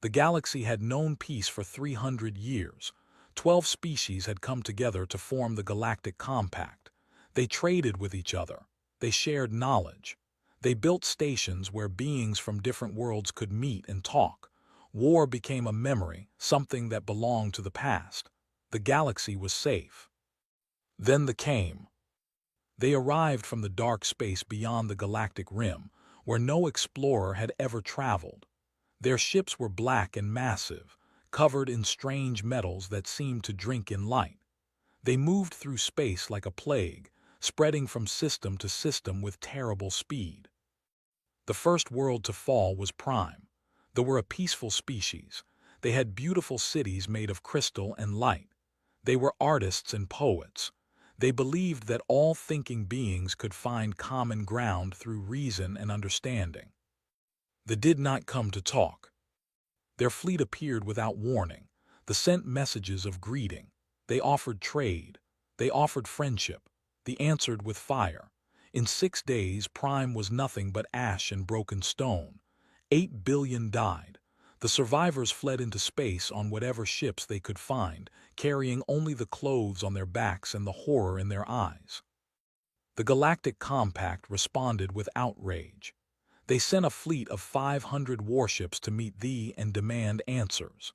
The galaxy had known peace for 300 years. 12 species had come together to form the Galactic Compact. They traded with each other. They shared knowledge. They built stations where beings from different worlds could meet and talk. War became a memory, something that belonged to the past. The galaxy was safe. Then the came. They arrived from the dark space beyond the galactic rim, where no explorer had ever traveled. Their ships were black and massive, covered in strange metals that seemed to drink in light. They moved through space like a plague, spreading from system to system with terrible speed. The first world to fall was Prime. They were a peaceful species. They had beautiful cities made of crystal and light. They were artists and poets. They believed that all thinking beings could find common ground through reason and understanding. They did not come to talk. Their fleet appeared without warning. They sent messages of greeting. They offered trade. They offered friendship. They answered with fire. In 6 days, Prime was nothing but ash and broken stone. 8 billion died. The survivors fled into space on whatever ships they could find, carrying only the clothes on their backs and the horror in their eyes. The Galactic Compact responded with outrage. They sent a fleet of 500 warships to meet thee and demand answers.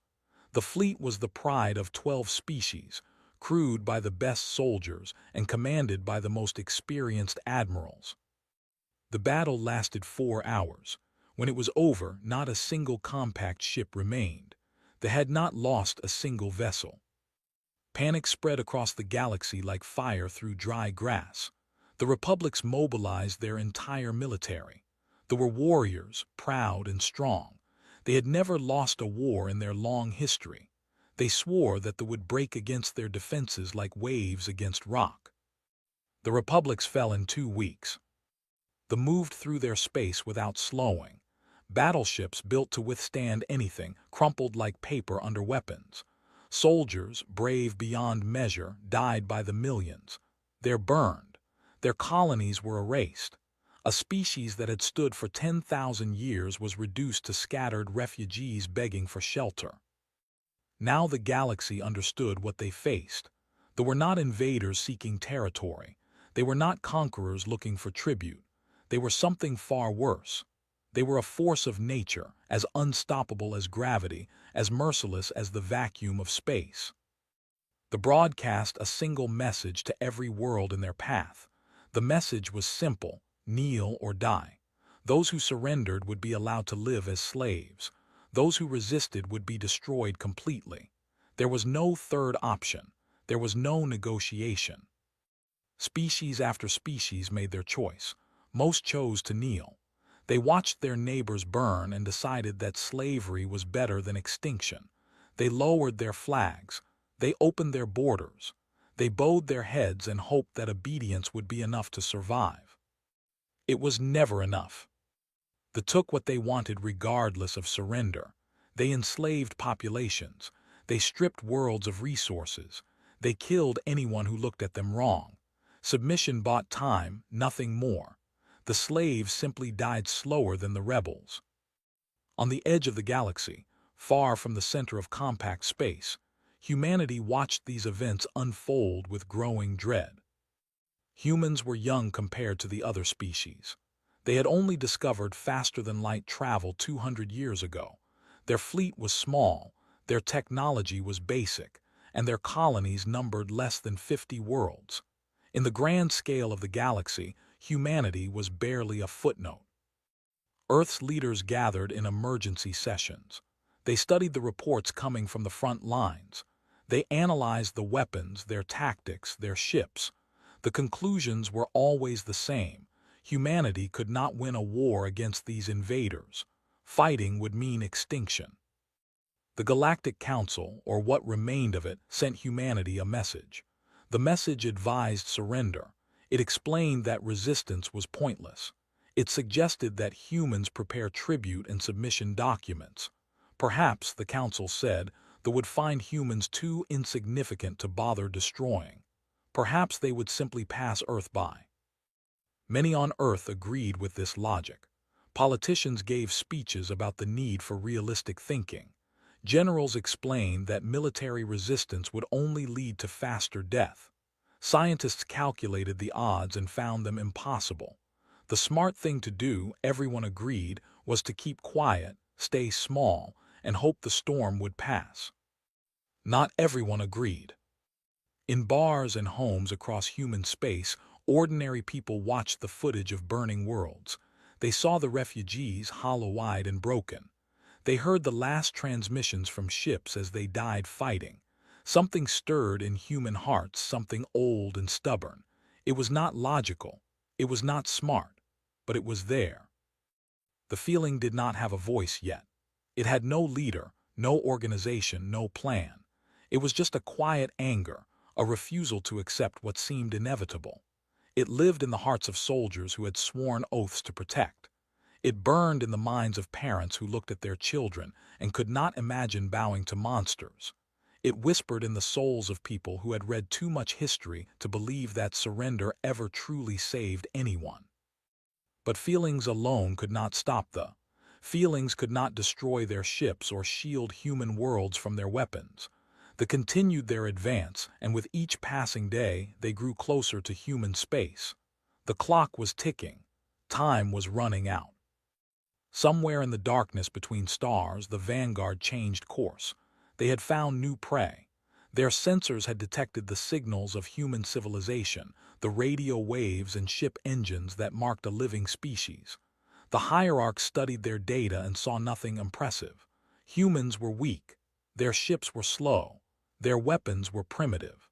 The fleet was the pride of 12 species, crewed by the best soldiers and commanded by the most experienced admirals. The battle lasted 4 hours. When it was over, not a single compact ship remained. They had not lost a single vessel. Panic spread across the galaxy like fire through dry grass. The republics mobilized their entire military. They were warriors, proud and strong. They had never lost a war in their long history. They swore that they would break against their defenses like waves against rock. The republics fell in 2 weeks. They moved through their space without slowing. Battleships built to withstand anything crumpled like paper under weapons. Soldiers, brave beyond measure, died by the millions. They burned. Their colonies were erased. A species that had stood for 10,000 years was reduced to scattered refugees begging for shelter. Now the galaxy understood what they faced. They were not invaders seeking territory. They were not conquerors looking for tribute. They were something far worse. They were a force of nature, as unstoppable as gravity, as merciless as the vacuum of space. They broadcast a single message to every world in their path. The message was simple: kneel or die. Those who surrendered would be allowed to live as slaves. Those who resisted would be destroyed completely. There was no third option. There was no negotiation. Species after species made their choice. Most chose to kneel. They watched their neighbors burn and decided that slavery was better than extinction. They lowered their flags. They opened their borders. They bowed their heads and hoped that obedience would be enough to survive. It was never enough. They took what they wanted regardless of surrender. They enslaved populations. They stripped worlds of resources. They killed anyone who looked at them wrong. Submission bought time, nothing more. The slaves simply died slower than the rebels. On the edge of the galaxy, far from the center of compact space, humanity watched these events unfold with growing dread. Humans were young compared to the other species. They had only discovered faster-than-light travel 200 years ago. Their fleet was small, their technology was basic, and their colonies numbered less than 50 worlds. In the grand scale of the galaxy, humanity was barely a footnote. Earth's leaders gathered in emergency sessions. They studied the reports coming from the front lines. They analyzed the weapons, their tactics, their ships. The conclusions were always the same. Humanity could not win a war against these invaders. Fighting would mean extinction. The Galactic Council, or what remained of it, sent humanity a message. The message advised surrender. It explained that resistance was pointless. It suggested that humans prepare tribute and submission documents. Perhaps, the Council said, they would find humans too insignificant to bother destroying. Perhaps they would simply pass Earth by. Many on Earth agreed with this logic. Politicians gave speeches about the need for realistic thinking. Generals explained that military resistance would only lead to faster death. Scientists calculated the odds and found them impossible. The smart thing to do, everyone agreed, was to keep quiet, stay small, and hope the storm would pass. Not everyone agreed. In bars and homes across human space, ordinary people watched the footage of burning worlds. They saw the refugees hollow-eyed and broken. They heard the last transmissions from ships as they died fighting. Something stirred in human hearts, something old and stubborn. It was not logical. It was not smart. But it was there. The feeling did not have a voice yet. It had no leader, no organization, no plan. It was just a quiet anger, a refusal to accept what seemed inevitable. It lived in the hearts of soldiers who had sworn oaths to protect. It burned in the minds of parents who looked at their children and could not imagine bowing to monsters. It whispered in the souls of people who had read too much history to believe that surrender ever truly saved anyone. But feelings alone could not stop the. Feelings could not destroy their ships or shield human worlds from their weapons. They continued their advance, and with each passing day, they grew closer to human space. The clock was ticking. Time was running out. Somewhere in the darkness between stars, the Vanguard changed course. They had found new prey. Their sensors had detected the signals of human civilization, the radio waves and ship engines that marked a living species. The hierarchs studied their data and saw nothing impressive. Humans were weak. Their ships were slow. Their weapons were primitive.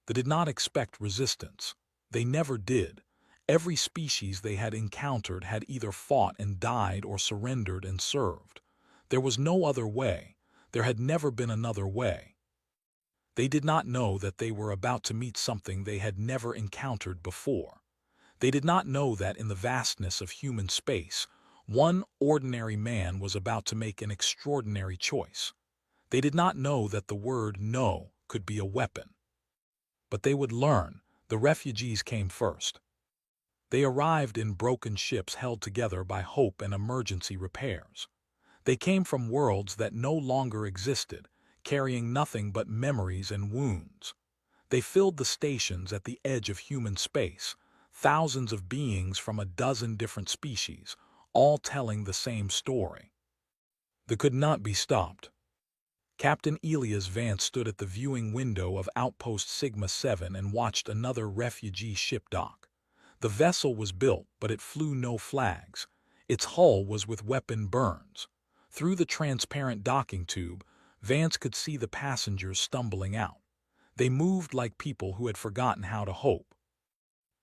They did not expect resistance. They never did. Every species they had encountered had either fought and died or surrendered and served. There was no other way. There had never been another way. They did not know that they were about to meet something they had never encountered before. They did not know that in the vastness of human space, one ordinary man was about to make an extraordinary choice. They did not know that the word no could be a weapon. But they would learn. The refugees came first. They arrived in broken ships held together by hope and emergency repairs. They came from worlds that no longer existed, carrying nothing but memories and wounds. They filled the stations at the edge of human space, thousands of beings from a dozen different species, all telling the same story. They could not be stopped. Captain Elias Vance stood at the viewing window of Outpost Sigma 7 and watched another refugee ship dock. The vessel was built, but it flew no flags. Its hull was with weapon burns. Through the transparent docking tube, Vance could see the passengers stumbling out. They moved like people who had forgotten how to hope.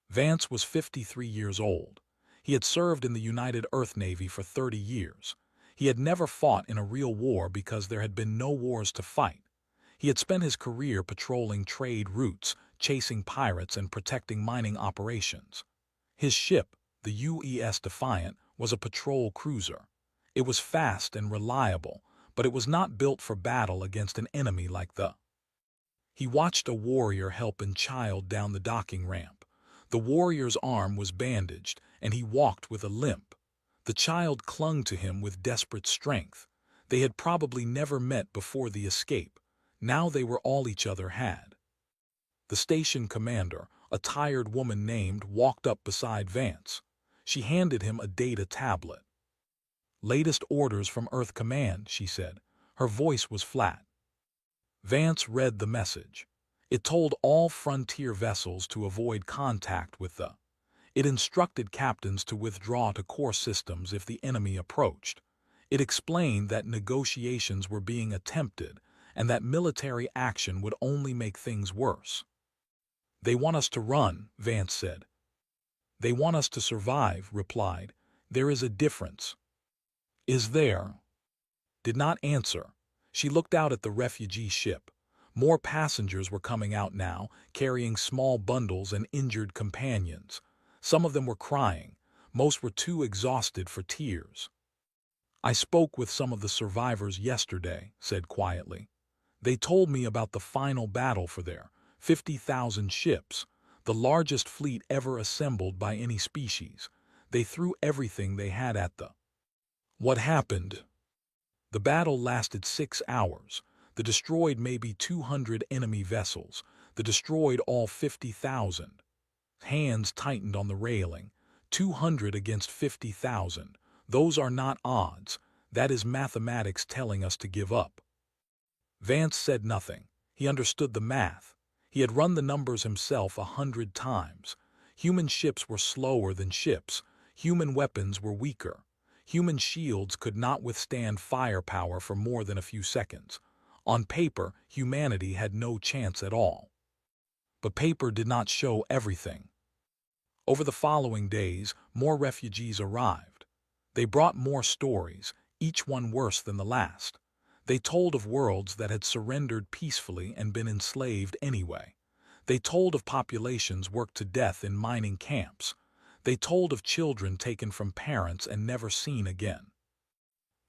Vance was 53 years old. He had served in the United Earth Navy for 30 years. He had never fought in a real war because there had been no wars to fight. He had spent his career patrolling trade routes, chasing pirates, and protecting mining operations. His ship, the UES Defiant, was a patrol cruiser. It was fast and reliable, but it was not built for battle against an enemy like the. He watched a warrior help a child down the docking ramp. The warrior's arm was bandaged, and he walked with a limp. The child clung to him with desperate strength. They had probably never met before the escape. Now they were all each other had. The station commander, a tired woman named, walked up beside Vance. She handed him a data tablet. "Latest orders from Earth Command," she said. Her voice was flat. Vance read the message. It told all frontier vessels to avoid contact with the. It instructed captains to withdraw to core systems if the enemy approached. It explained that negotiations were being attempted and that military action would only make things worse. "They want us to run," Vance said. "They want us to survive," replied. "There is a difference." "Is there?" Did not answer. She looked out at the refugee ship. More passengers were coming out now, carrying small bundles and injured companions. Some of them were crying. Most were too exhausted for tears. "I spoke with some of the survivors yesterday," said quietly. "They told me about the final battle for their 50,000 ships, the largest fleet ever assembled by any species. They threw everything they had at the." "What happened?" The battle lasted 6 hours. The destroyed maybe 200 enemy vessels. The destroyed all 50,000. Hands tightened on the railing. 200 against 50,000. Those are not odds. That is mathematics telling us to give up. Vance said nothing. He understood the math. He had run the numbers himself 100 times. Human ships were slower than ships. Human weapons were weaker. Human shields could not withstand firepower for more than a few seconds. On paper, humanity had no chance at all. But paper did not show everything. Over the following days, more refugees arrived. They brought more stories, each one worse than the last. They told of worlds that had surrendered peacefully and been enslaved anyway. They told of populations worked to death in mining camps. They told of children taken from parents and never seen again.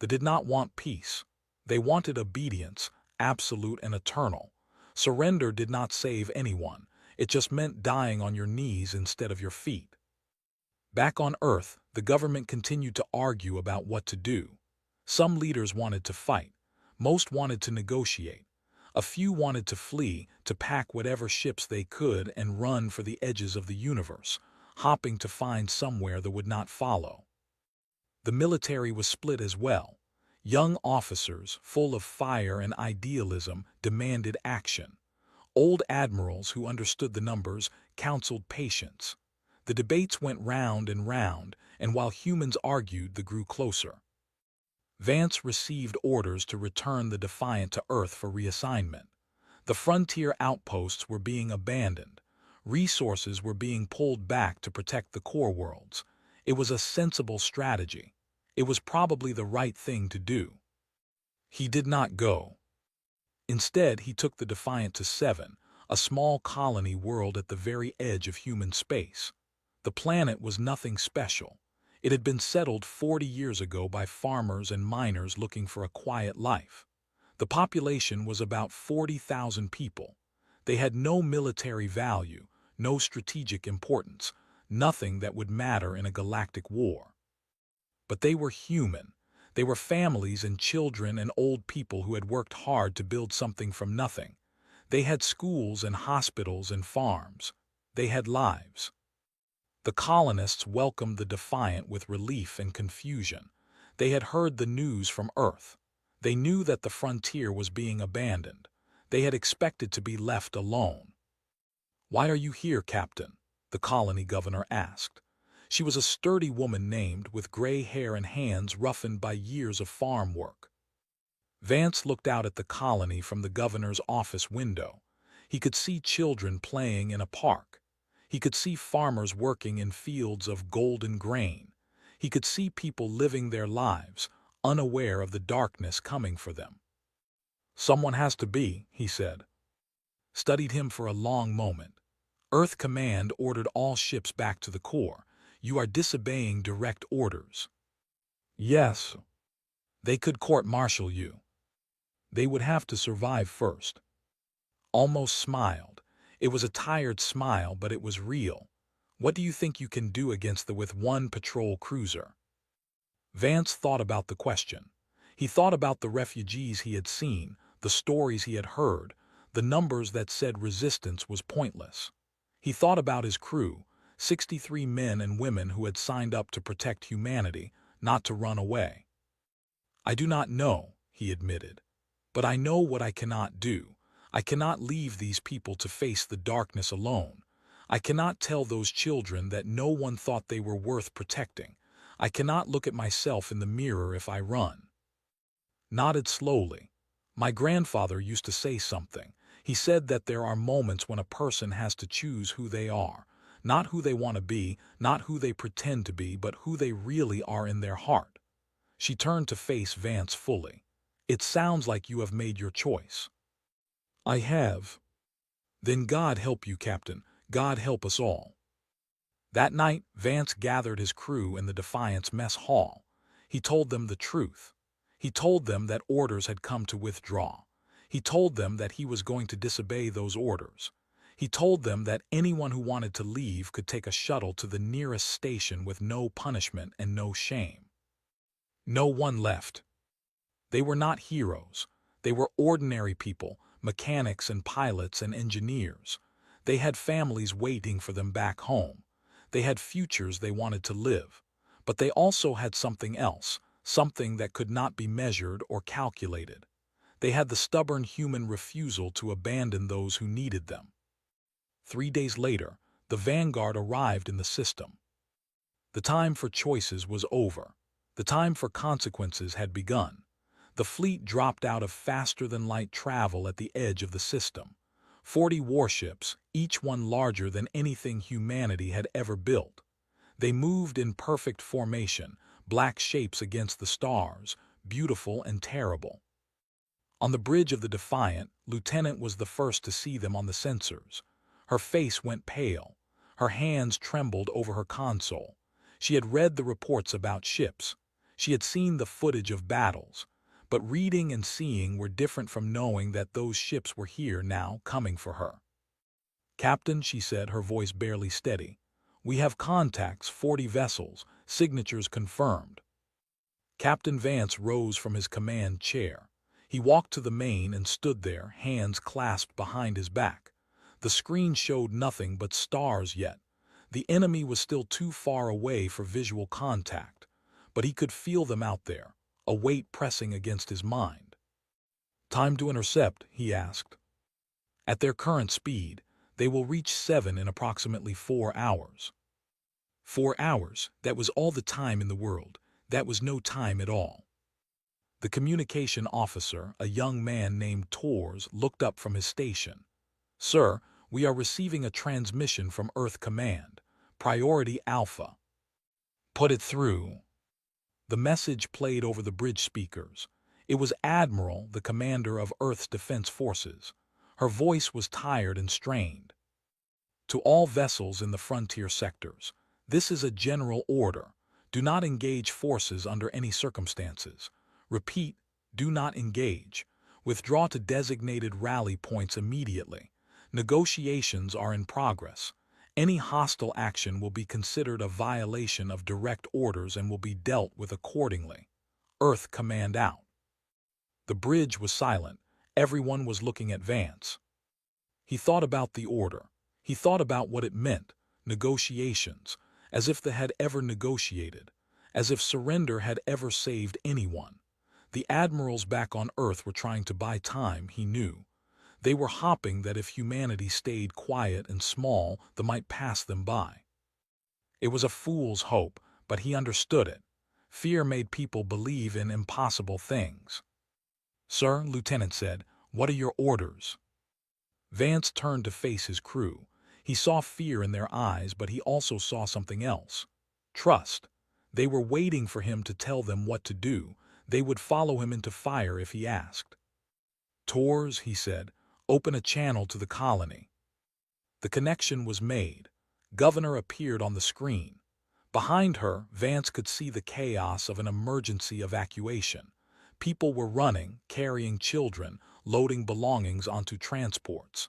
They did not want peace. They wanted obedience, absolute and eternal. Surrender did not save anyone. It just meant dying on your knees instead of your feet. Back on Earth, the government continued to argue about what to do. Some leaders wanted to fight. Most wanted to negotiate. A few wanted to flee, to pack whatever ships they could and run for the edges of the universe, hopping to find somewhere that would not follow. The military was split as well. Young officers, full of fire and idealism, demanded action. Old admirals who understood the numbers counseled patience. The debates went round and round, and while humans argued, they grew closer. Vance received orders to return the Defiant to Earth for reassignment. The frontier outposts were being abandoned. Resources were being pulled back to protect the core worlds. It was a sensible strategy. It was probably the right thing to do. He did not go. Instead, he took the Defiant to Seven, a small colony world at the very edge of human space. The planet was nothing special. It had been settled 40 years ago by farmers and miners looking for a quiet life. The population was about 40,000 people. They had no military value, no strategic importance, nothing that would matter in a galactic war. But they were human. They were families and children and old people who had worked hard to build something from nothing. They had schools and hospitals and farms. They had lives. The colonists welcomed the Defiant with relief and confusion. They had heard the news from Earth. They knew that the frontier was being abandoned. They had expected to be left alone. "Why are you here, Captain?" the colony governor asked. She was a sturdy woman named, with gray hair and hands roughened by years of farm work. Vance looked out at the colony from the governor's office window. He could see children playing in a park. He could see farmers working in fields of golden grain. He could see people living their lives, unaware of the darkness coming for them. "Someone has to be," he said. Studied him for a long moment. Earth Command ordered all ships back to the core. "You are disobeying direct orders." "Yes." "They could court-martial you." "They would have to survive first." Almost smiled. It was a tired smile, but it was real. "What do you think you can do against the with one patrol cruiser?" Vance thought about the question. He thought about the refugees he had seen, the stories he had heard, the numbers that said resistance was pointless. He thought about his crew, 63 men and women who had signed up to protect humanity, not to run away. "I do not know," he admitted. "But I know what I cannot do. I cannot leave these people to face the darkness alone. I cannot tell those children that no one thought they were worth protecting. I cannot look at myself in the mirror if I run." Nodded slowly. "My grandfather used to say something. He said that there are moments when a person has to choose who they are. Not who they want to be, not who they pretend to be, but who they really are in their heart." She turned to face Vance fully. "It sounds like you have made your choice." "I have." "Then God help you, Captain. God help us all." That night, Vance gathered his crew in the Defiant's mess hall. He told them the truth. He told them that orders had come to withdraw. He told them that he was going to disobey those orders. He told them that anyone who wanted to leave could take a shuttle to the nearest station with no punishment and no shame. No one left. They were not heroes. They were ordinary people, mechanics and pilots and engineers. They had families waiting for them back home. They had futures they wanted to live. But they also had something else, something that could not be measured or calculated. They had the stubborn human refusal to abandon those who needed them. 3 days later, the vanguard arrived in the system. The time for choices was over. The time for consequences had begun. The fleet dropped out of faster-than-light travel at the edge of the system. 40 warships, each one larger than anything humanity had ever built. They moved in perfect formation, black shapes against the stars, beautiful and terrible. On the bridge of the Defiant, Lieutenant was the first to see them on the sensors. Her face went pale. Her hands trembled over her console. She had read the reports about ships. She had seen the footage of battles. But reading and seeing were different from knowing that those ships were here now, coming for her. "Captain," she said, her voice barely steady, "we have contacts, 40 vessels, signatures confirmed." Captain Vance rose from his command chair. He walked to the main and stood there, hands clasped behind his back. The screen showed nothing but stars yet. The enemy was still too far away for visual contact, but he could feel them out there, a weight pressing against his mind. "Time to intercept?" he asked. "At their current speed, they will reach 7 in approximately 4 hours. 4 hours, that was all the time in the world. That was no time at all. The communication officer, a young man named Tors, looked up from his station. "Sir, we are receiving a transmission from Earth Command. Priority Alpha." "Put it through." The message played over the bridge speakers. It was Admiral, the commander of Earth's Defense Forces. Her voice was tired and strained. "To all vessels in the frontier sectors, this is a general order. Do not engage forces under any circumstances. Repeat, do not engage. Withdraw to designated rally points immediately. Negotiations are in progress. Any hostile action will be considered a violation of direct orders and will be dealt with accordingly. Earth Command out." The bridge was silent. Everyone was looking at Vance. He thought about the order. He thought about what it meant. Negotiations. As if they had ever negotiated. As if surrender had ever saved anyone. The admirals back on Earth were trying to buy time, he knew. They were hoping that if humanity stayed quiet and small, they might pass them by. It was a fool's hope, but he understood it. Fear made people believe in impossible things. "Sir," Lieutenant said, "what are your orders?" Vance turned to face his crew. He saw fear in their eyes, but he also saw something else. Trust. They were waiting for him to tell them what to do. They would follow him into fire if he asked. "Tors," he said, "open a channel to the colony." The connection was made. Governor appeared on the screen. Behind her, Vance could see the chaos of an emergency evacuation. People were running, carrying children, loading belongings onto transports.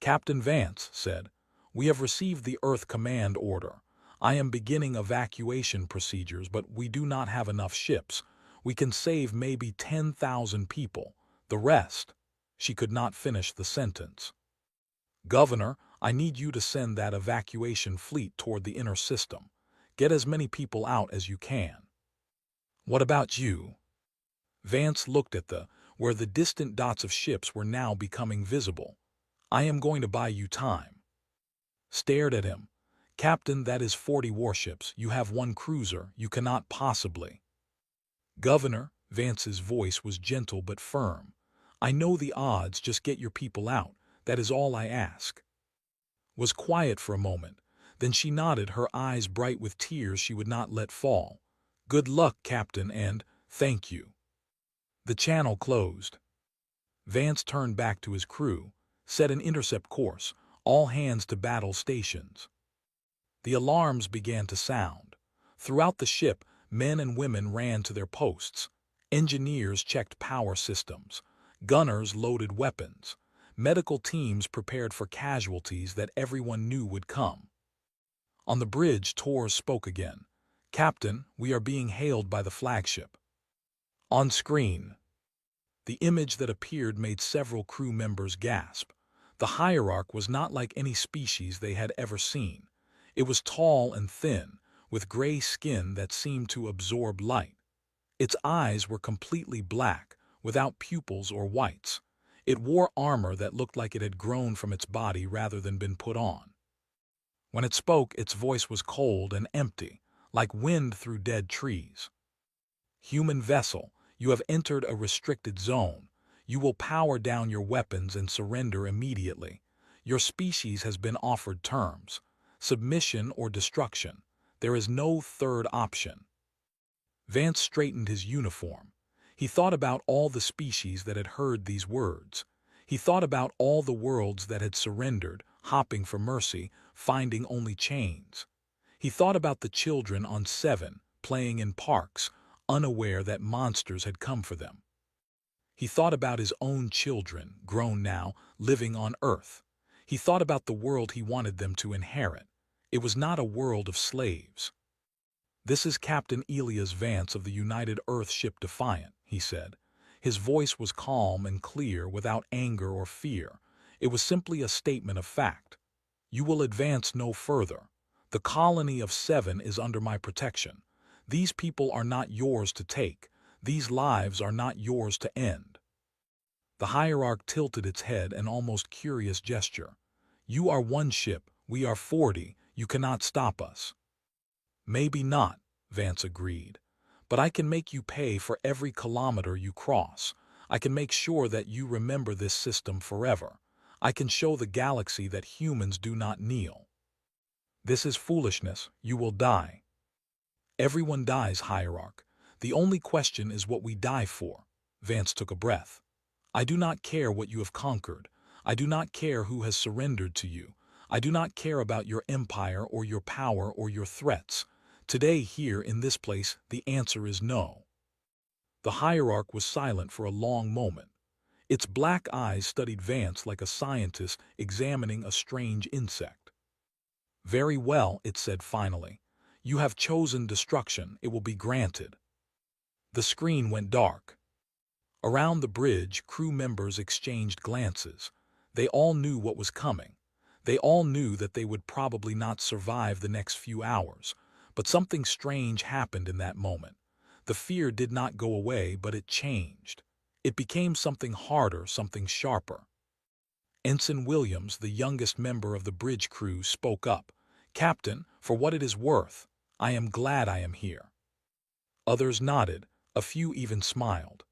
"Captain Vance said, we have received the Earth Command order. I am beginning evacuation procedures, but we do not have enough ships. We can save maybe 10,000 people. The rest..." She could not finish the sentence. "Governor, I need you to send that evacuation fleet toward the inner system. Get as many people out as you can." "What about you?" Vance looked at where the distant dots of ships were now becoming visible. "I am going to buy you time." Stared at him. "Captain, that is 40 warships. You have 1 cruiser. You cannot possibly." "Governor," Vance's voice was gentle but firm. "I know the odds, just get your people out. That is all I ask." Was quiet for a moment. Then she nodded, her eyes bright with tears she would not let fall. "Good luck, Captain, and thank you." The channel closed. Vance turned back to his crew, set an intercept course, all hands to battle stations. The alarms began to sound. Throughout the ship, men and women ran to their posts. Engineers checked power systems. Gunners loaded weapons. Medical teams prepared for casualties that everyone knew would come. On the bridge, Tors spoke again. "Captain, we are being hailed by the flagship." On screen, the image that appeared made several crew members gasp. The hierarch was not like any species they had ever seen. It was tall and thin, with gray skin that seemed to absorb light. Its eyes were completely black, without pupils or whites. It wore armor that looked like it had grown from its body rather than been put on. When it spoke, its voice was cold and empty, like wind through dead trees. Human vessel, you have entered a restricted zone. You will power down your weapons and surrender immediately. Your species has been offered terms: submission or destruction. There is no third option. Vance straightened his uniform. He thought about all the species that had heard these words. He thought about all the worlds that had surrendered, hopping for mercy, finding only chains. He thought about the children on Seven, playing in parks, unaware that monsters had come for them. He thought about his own children, grown now, living on Earth. He thought about the world he wanted them to inherit. It was not a world of slaves. "This is Captain Elias Vance of the United Earth ship Defiant," he said. His voice was calm and clear, without anger or fear. It was simply a statement of fact. "You will advance no further. The colony of Seven is under my protection. These people are not yours to take. These lives are not yours to end." The hierarch tilted its head in almost curious gesture. "You are one ship, we are 40, you cannot stop us." "Maybe not," Vance agreed. "But I can make you pay for every kilometer you cross. I can make sure that you remember this system forever. I can show the galaxy that humans do not kneel." "This is foolishness. You will die." "Everyone dies, Hierarch. The only question is what we die for." Vance took a breath. "I do not care what you have conquered. I do not care who has surrendered to you. I do not care about your empire or your power or your threats. Today, here in this place, the answer is no." The hierarch was silent for a long moment. Its black eyes studied Vance like a scientist examining a strange insect. "Very well," it said finally. "You have chosen destruction. It will be granted." The screen went dark. Around the bridge, crew members exchanged glances. They all knew what was coming. They all knew that they would probably not survive the next few hours. But something strange happened in that moment. The fear did not go away, but it changed. It became something harder, something sharper. Ensign Williams, the youngest member of the bridge crew, spoke up. "Captain, for what it is worth, I am glad I am here." Others nodded. A few even smiled.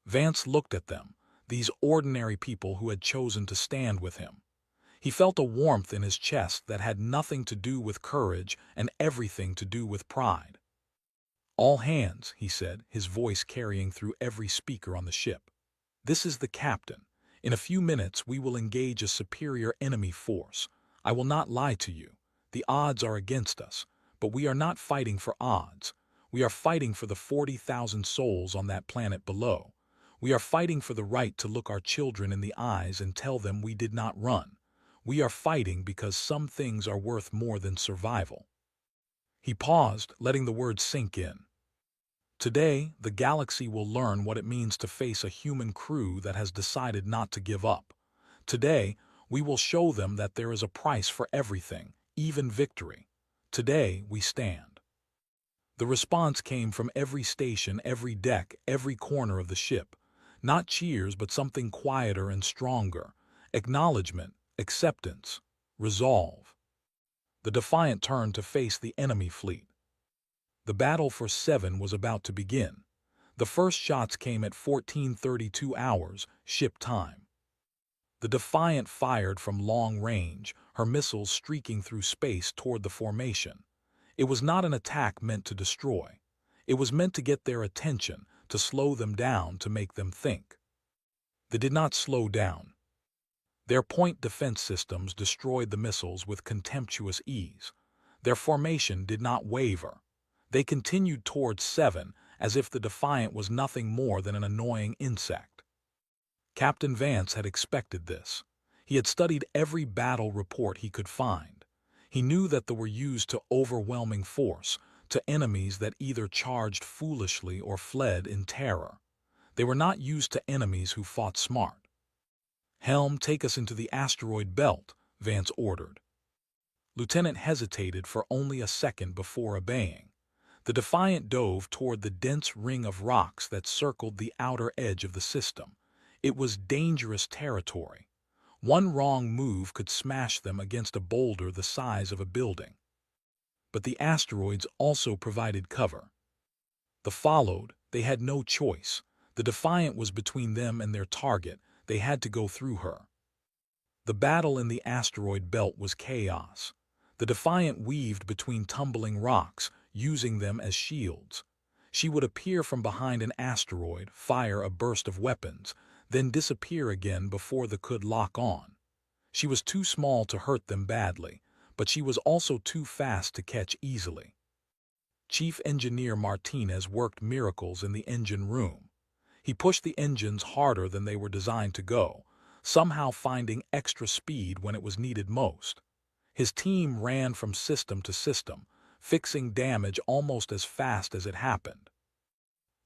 Vance looked at them, these ordinary people who had chosen to stand with him. He felt a warmth in his chest that had nothing to do with courage and everything to do with pride. "All hands," he said, his voice carrying through every speaker on the ship. "This is the captain. In a few minutes we will engage a superior enemy force. I will not lie to you. The odds are against us, but we are not fighting for odds. We are fighting for the 40,000 souls on that planet below. We are fighting for the right to look our children in the eyes and tell them we did not run. We are fighting because some things are worth more than survival." He paused, letting the words sink in. "Today, the galaxy will learn what it means to face a human crew that has decided not to give up. Today, we will show them that there is a price for everything, even victory. Today, we stand." The response came from every station, every deck, every corner of the ship. Not cheers, but something quieter and stronger. Acknowledgement, acceptance, resolve. The Defiant turned to face the enemy fleet. The battle for Seven was about to begin. The first shots came at 14:32 hours, ship time. The Defiant fired from long range, her missiles streaking through space toward the formation. It was not an attack meant to destroy. It was meant to get their attention, to slow them down, to make them think. They did not slow down. Their point defense systems destroyed the missiles with contemptuous ease. Their formation did not waver. They continued towards Seven as if the Defiant was nothing more than an annoying insect. Captain Vance had expected this. He had studied every battle report he could find. He knew that they were used to overwhelming force, to enemies that either charged foolishly or fled in terror. They were not used to enemies who fought smart. "Helm, take us into the asteroid belt," Vance ordered. Lieutenant hesitated for only a second before obeying. The Defiant dove toward the dense ring of rocks that circled the outer edge of the system. It was dangerous territory. One wrong move could smash them against a boulder the size of a building. But the asteroids also provided cover. They followed. They had no choice. The Defiant was between them and their target. They had to go through her. The battle in the asteroid belt was chaos. The Defiant weaved between tumbling rocks, using them as shields. She would appear from behind an asteroid, fire a burst of weapons, then disappear again before they could lock on. She was too small to hurt them badly, but she was also too fast to catch easily. Chief Engineer Martinez worked miracles in the engine room. He pushed the engines harder than they were designed to go, somehow finding extra speed when it was needed most. His team ran from system to system, fixing damage almost as fast as it happened.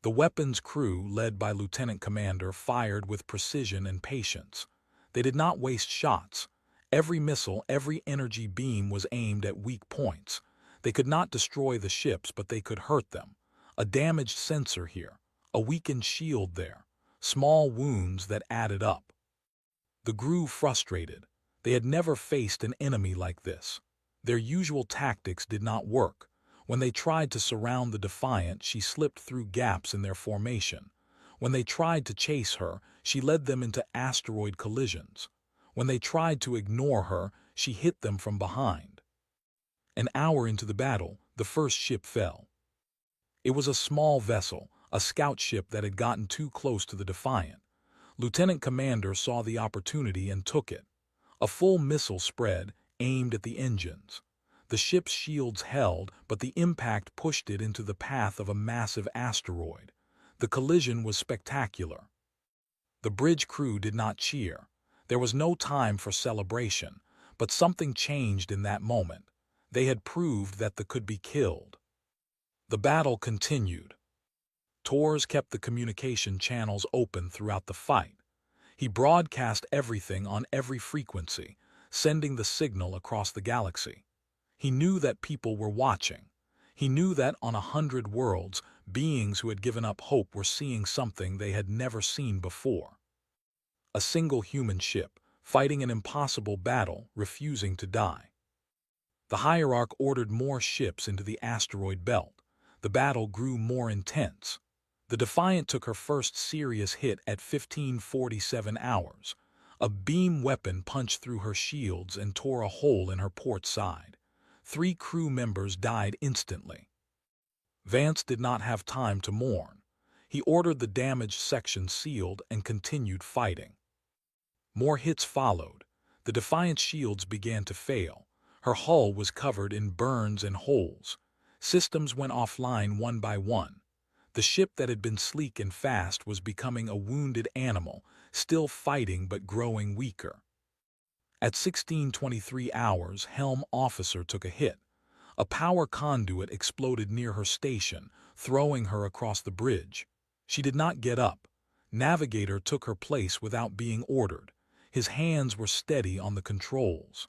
The weapons crew, led by Lieutenant Commander, fired with precision and patience. They did not waste shots. Every missile, every energy beam was aimed at weak points. They could not destroy the ships, but they could hurt them. A damaged sensor here, a weakened shield there, small wounds that added up. They grew frustrated. They had never faced an enemy like this. Their usual tactics did not work. When they tried to surround the Defiant, she slipped through gaps in their formation. When they tried to chase her, she led them into asteroid collisions. When they tried to ignore her, she hit them from behind. An hour into the battle, the first ship fell. It was a small vessel, a scout ship that had gotten too close to the Defiant. Lieutenant Commander saw the opportunity and took it. A full missile spread, aimed at the engines. The ship's shields held, but the impact pushed it into the path of a massive asteroid. The collision was spectacular. The bridge crew did not cheer. There was no time for celebration, but something changed in that moment. They had proved that they could be killed. The battle continued. Torres kept the communication channels open throughout the fight. He broadcast everything on every frequency, sending the signal across the galaxy. He knew that people were watching. He knew that on 100 worlds, beings who had given up hope were seeing something they had never seen before. A single human ship, fighting an impossible battle, refusing to die. The Hierarch ordered more ships into the asteroid belt. The battle grew more intense. The Defiant took her first serious hit at 1547 hours. A beam weapon punched through her shields and tore a hole in her port side. 3 crew members died instantly. Vance did not have time to mourn. He ordered the damaged section sealed and continued fighting. More hits followed. The Defiant's shields began to fail. Her hull was covered in burns and holes. Systems went offline one by one. The ship that had been sleek and fast was becoming a wounded animal, still fighting but growing weaker. At 1623 hours, Helm Officer took a hit. A power conduit exploded near her station, throwing her across the bridge. She did not get up. Navigator took her place without being ordered. His hands were steady on the controls.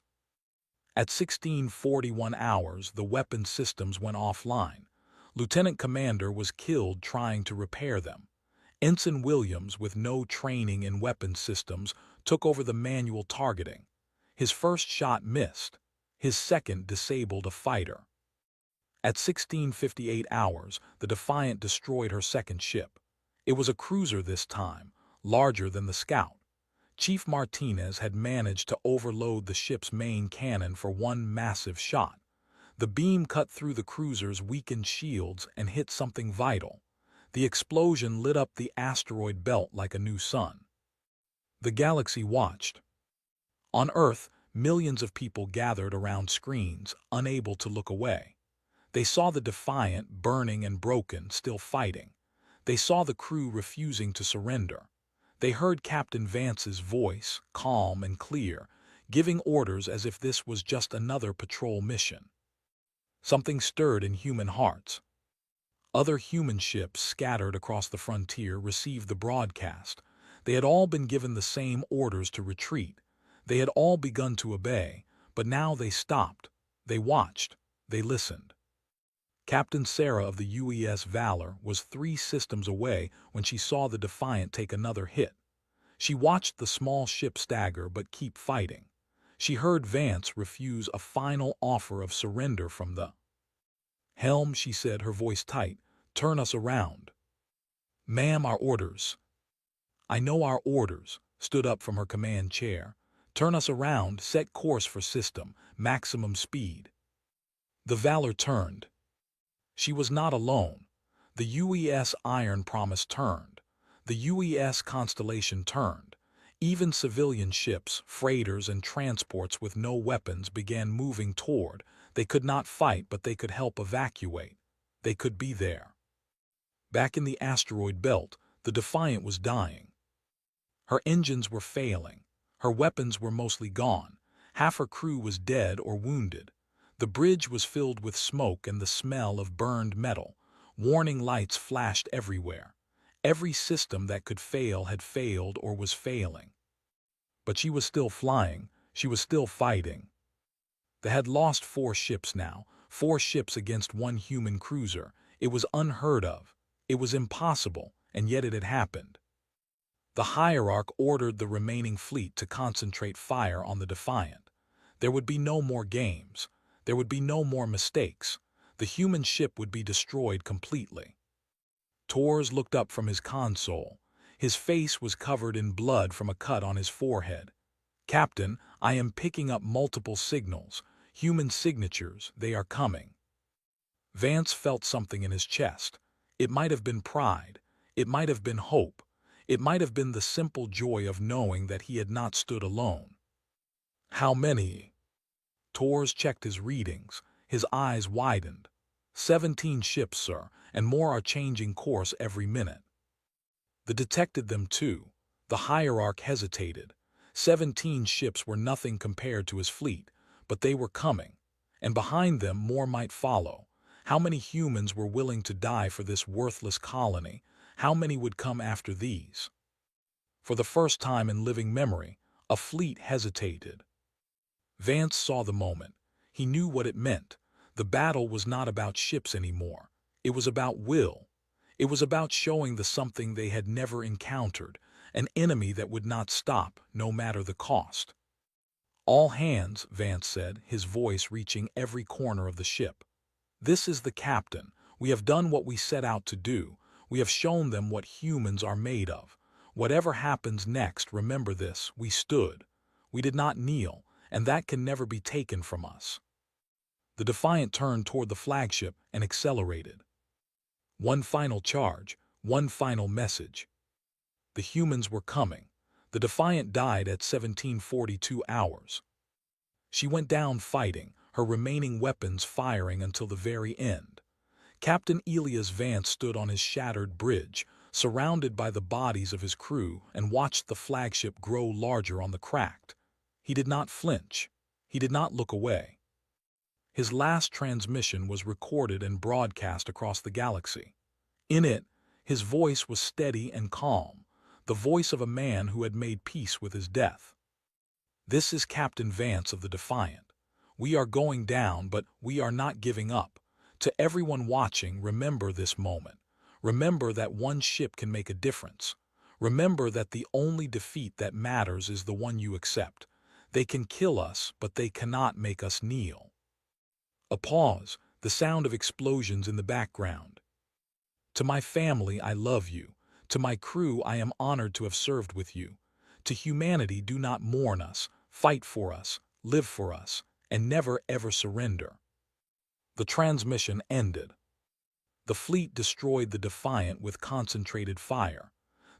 At 1641 hours, the weapon systems went offline. Lieutenant Commander was killed trying to repair them. Ensign Williams, with no training in weapon systems, took over the manual targeting. His first shot missed. His second disabled a fighter. At 1658 hours, the Defiant destroyed her second ship. It was a cruiser this time, larger than the Scout. Chief Martinez had managed to overload the ship's main cannon for one massive shot. The beam cut through the cruiser's weakened shields and hit something vital. The explosion lit up the asteroid belt like a new sun. The galaxy watched. On Earth, millions of people gathered around screens, unable to look away. They saw the Defiant, burning and broken, still fighting. They saw the crew refusing to surrender. They heard Captain Vance's voice, calm and clear, giving orders as if this was just another patrol mission. Something stirred in human hearts. Other human ships scattered across the frontier received the broadcast. They had all been given the same orders to retreat. They had all begun to obey, but now they stopped. They watched. They listened. Captain Sarah of the UES Valor was 3 systems away when she saw the Defiant take another hit. She watched the small ship stagger but keep fighting. She heard Vance refuse a final offer of surrender from the helm. She said, her voice tight, "Turn us around." "Ma'am, our orders." "I know our orders," stood up from her command chair. "Turn us around, set course for system, maximum speed." The Valor turned. She was not alone. The UES Iron Promise turned. The UES Constellation turned. Even civilian ships, freighters, and transports with no weapons began moving toward. They could not fight, but they could help evacuate. They could be there. Back in the asteroid belt, the Defiant was dying. Her engines were failing. Her weapons were mostly gone. Half her crew was dead or wounded. The bridge was filled with smoke and the smell of burned metal. Warning lights flashed everywhere. Every system that could fail had failed or was failing. But she was still flying. She was still fighting. They had lost 4 ships now, 4 ships against 1 human cruiser. It was unheard of. It was impossible, and yet it had happened. The Hierarch ordered the remaining fleet to concentrate fire on the Defiant. There would be no more games. There would be no more mistakes. The human ship would be destroyed completely. Tors looked up from his console. His face was covered in blood from a cut on his forehead. "Captain, I am picking up multiple signals. Human signatures. They are coming." Vance felt something in his chest. It might have been pride. It might have been hope. It might have been the simple joy of knowing that he had not stood alone. "How many?" Tors checked his readings. His eyes widened. 17 ships, sir, and more are changing course every minute." They detected them too. The Hierarch hesitated. 17 ships were nothing compared to his fleet, but they were coming. And behind them more might follow. How many humans were willing to die for this worthless colony? How many would come after these? For the first time in living memory, a fleet hesitated. Vance saw the moment. He knew what it meant. The battle was not about ships anymore. It was about will. It was about showing the something they had never encountered, an enemy that would not stop, no matter the cost. "All hands," Vance said, his voice reaching every corner of the ship. "This is the captain. We have done what we set out to do. We have shown them what humans are made of. Whatever happens next, remember this: we stood. We did not kneel, and that can never be taken from us." The Defiant turned toward the flagship and accelerated. One final charge, one final message. The humans were coming. The Defiant died at 1742 hours. She went down fighting, her remaining weapons firing until the very end. Captain Elias Vance stood on his shattered bridge, surrounded by the bodies of his crew, and watched the flagship grow larger on the cracked. He did not flinch. He did not look away. His last transmission was recorded and broadcast across the galaxy. In it, his voice was steady and calm, the voice of a man who had made peace with his death. "This is Captain Vance of the Defiant. We are going down, but we are not giving up. To everyone watching, remember this moment. Remember that one ship can make a difference. Remember that the only defeat that matters is the one you accept. They can kill us, but they cannot make us kneel." A pause, the sound of explosions in the background. "To my family, I love you. To my crew, I am honored to have served with you. To humanity, do not mourn us. Fight for us, live for us, and never ever surrender." The transmission ended. The fleet destroyed the Defiant with concentrated fire.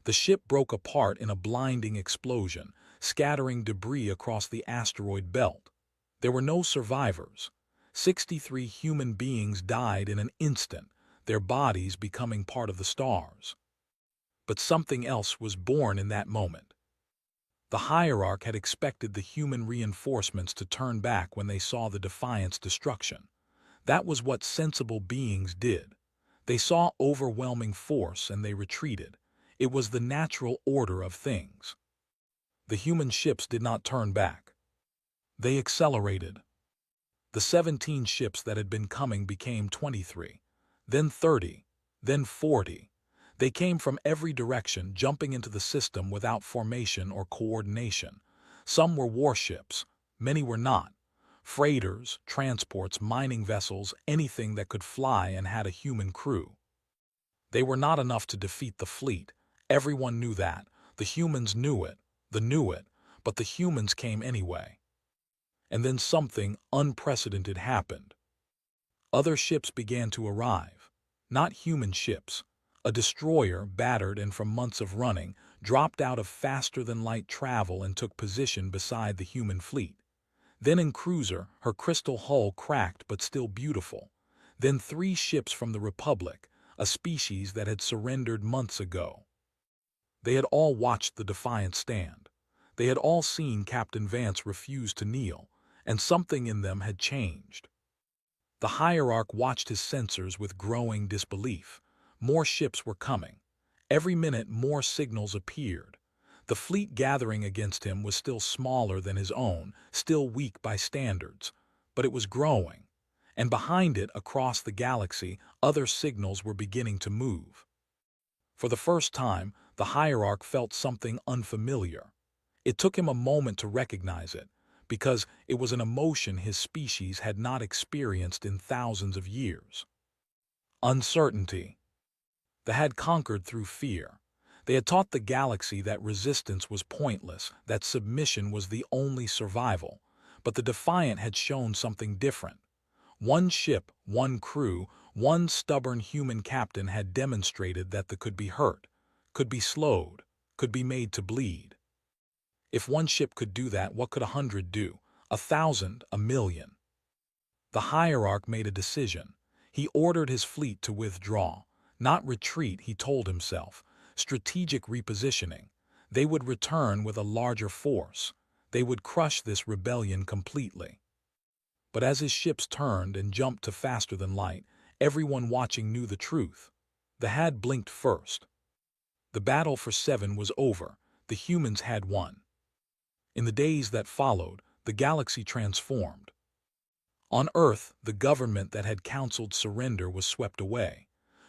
The ship broke apart in a blinding explosion, scattering debris across the asteroid belt. There were no survivors. 63 human beings died in an instant, their bodies becoming part of the stars. But something else was born in that moment. The Hierarch had expected the human reinforcements to turn back when they saw the Defiant's destruction. That was what sensible beings did. They saw overwhelming force and they retreated. It was the natural order of things. The human ships did not turn back. They accelerated. The 17 ships that had been coming became 23, then 30, then 40. They came from every direction, jumping into the system without formation or coordination. Some were warships, many were not. Freighters, transports, mining vessels, anything that could fly and had a human crew. They were not enough to defeat the fleet. Everyone knew that. The humans knew it, but the humans came anyway. And then something unprecedented happened. Other ships began to arrive. Not human ships. A destroyer, battered and from months of running, dropped out of faster-than-light travel and took position beside the human fleet. Then a cruiser, her crystal hull cracked but still beautiful. Then 3 ships from the Republic, a species that had surrendered months ago. They had all watched the Defiant stand. They had all seen Captain Vance refuse to kneel, and something in them had changed. The hierarch watched his sensors with growing disbelief. More ships were coming. Every minute more signals appeared. The fleet gathering against him was still smaller than his own, still weak by standards, but it was growing. And behind it, across the galaxy, other signals were beginning to move. For the first time, the hierarch felt something unfamiliar. It took him a moment to recognize it, because it was an emotion his species had not experienced in thousands of years. Uncertainty. They had conquered through fear. They had taught the galaxy that resistance was pointless, that submission was the only survival. But the Defiant had shown something different. One ship, one crew, one stubborn human captain had demonstrated that they could be hurt, could be slowed, could be made to bleed. If one ship could do that, what could 100 do? 1,000, 1,000,000? The hierarch made a decision. He ordered his fleet to withdraw. Not retreat, he told himself. Strategic repositioning. They would return with a larger force. They would crush this rebellion completely. But as his ships turned and jumped to faster than light, everyone watching knew the truth. The had blinked first. The battle for 7 was over. The humans had won. In the days that followed, the galaxy transformed. On Earth, the government that had counseled surrender was swept away.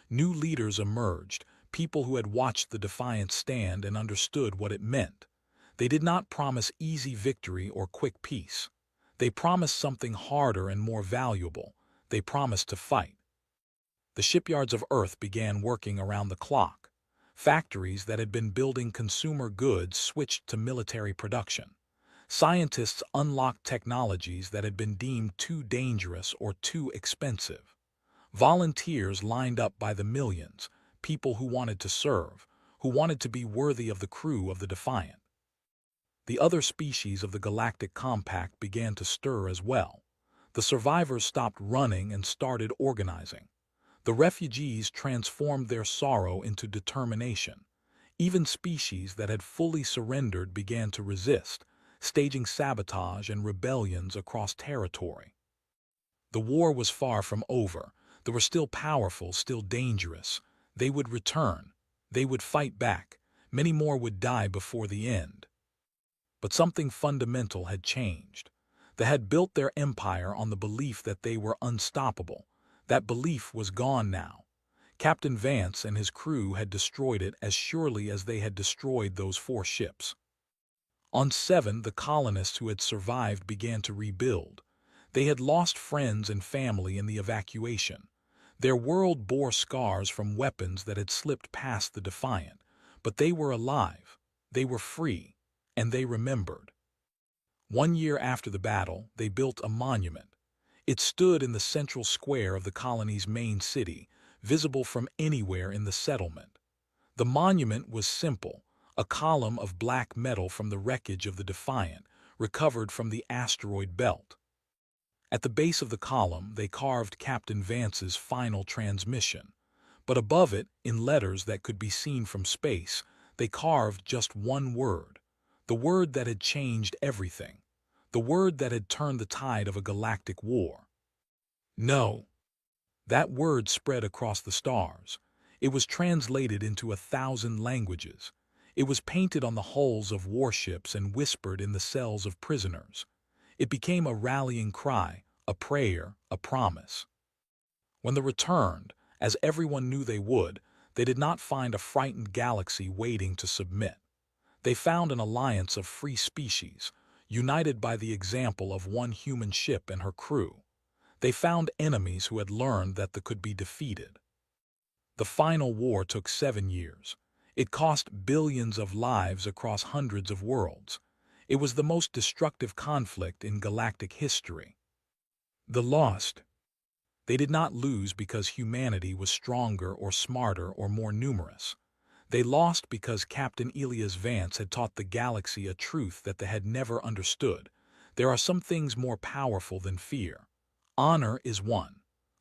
New leaders emerged, people who had watched the Defiant stand and understood what it meant. They did not promise easy victory or quick peace. They promised something harder and more valuable. They promised to fight. The shipyards of Earth began working around the clock. Factories that had been building consumer goods switched to military production. Scientists unlocked technologies that had been deemed too dangerous or too expensive. Volunteers lined up by the millions, people who wanted to serve, who wanted to be worthy of the crew of the Defiant. The other species of the Galactic Compact began to stir as well. The survivors stopped running and started organizing. The refugees transformed their sorrow into determination. Even species that had fully surrendered began to resist, staging sabotage and rebellions across territory. The war was far from over. They were still powerful, still dangerous. They would return. They would fight back. Many more would die before the end. But something fundamental had changed. They had built their empire on the belief that they were unstoppable. That belief was gone now. Captain Vance and his crew had destroyed it as surely as they had destroyed those 4 ships. On 7, the colonists who had survived began to rebuild. They had lost friends and family in the evacuation. Their world bore scars from weapons that had slipped past the Defiant, but they were alive, they were free, and they remembered. 1 year after the battle, they built a monument. It stood in the central square of the colony's main city, visible from anywhere in the settlement. The monument was simple, a column of black metal from the wreckage of the Defiant, recovered from the asteroid belt. At the base of the column, they carved Captain Vance's final transmission. But above it, in letters that could be seen from space, they carved just one word. The word that had changed everything. The word that had turned the tide of a galactic war. No. That word spread across the stars. It was translated into 1,000 languages. It was painted on the hulls of warships and whispered in the cells of prisoners. It became a rallying cry, a prayer, a promise. When they returned, as everyone knew they would, they did not find a frightened galaxy waiting to submit. They found an alliance of free species, united by the example of one human ship and her crew. They found enemies who had learned that they could be defeated. The final war took 7 years. It cost billions of lives across hundreds of worlds. It was the most destructive conflict in galactic history. The lost. They did not lose because humanity was stronger or smarter or more numerous. They lost because Captain Elias Vance had taught the galaxy a truth that they had never understood. There are some things more powerful than fear. Honor is one.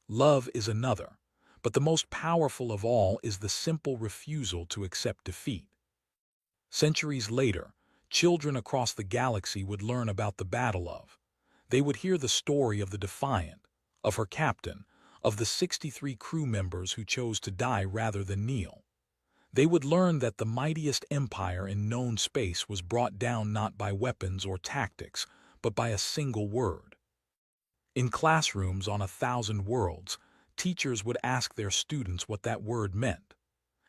Love is another. But the most powerful of all is the simple refusal to accept defeat. Centuries later, children across the galaxy would learn about the Battle of. They would hear the story of the Defiant, of her captain, of the 63 crew members who chose to die rather than kneel. They would learn that the mightiest empire in known space was brought down not by weapons or tactics, but by a single word. In classrooms on 1,000 worlds, teachers would ask their students what that word meant,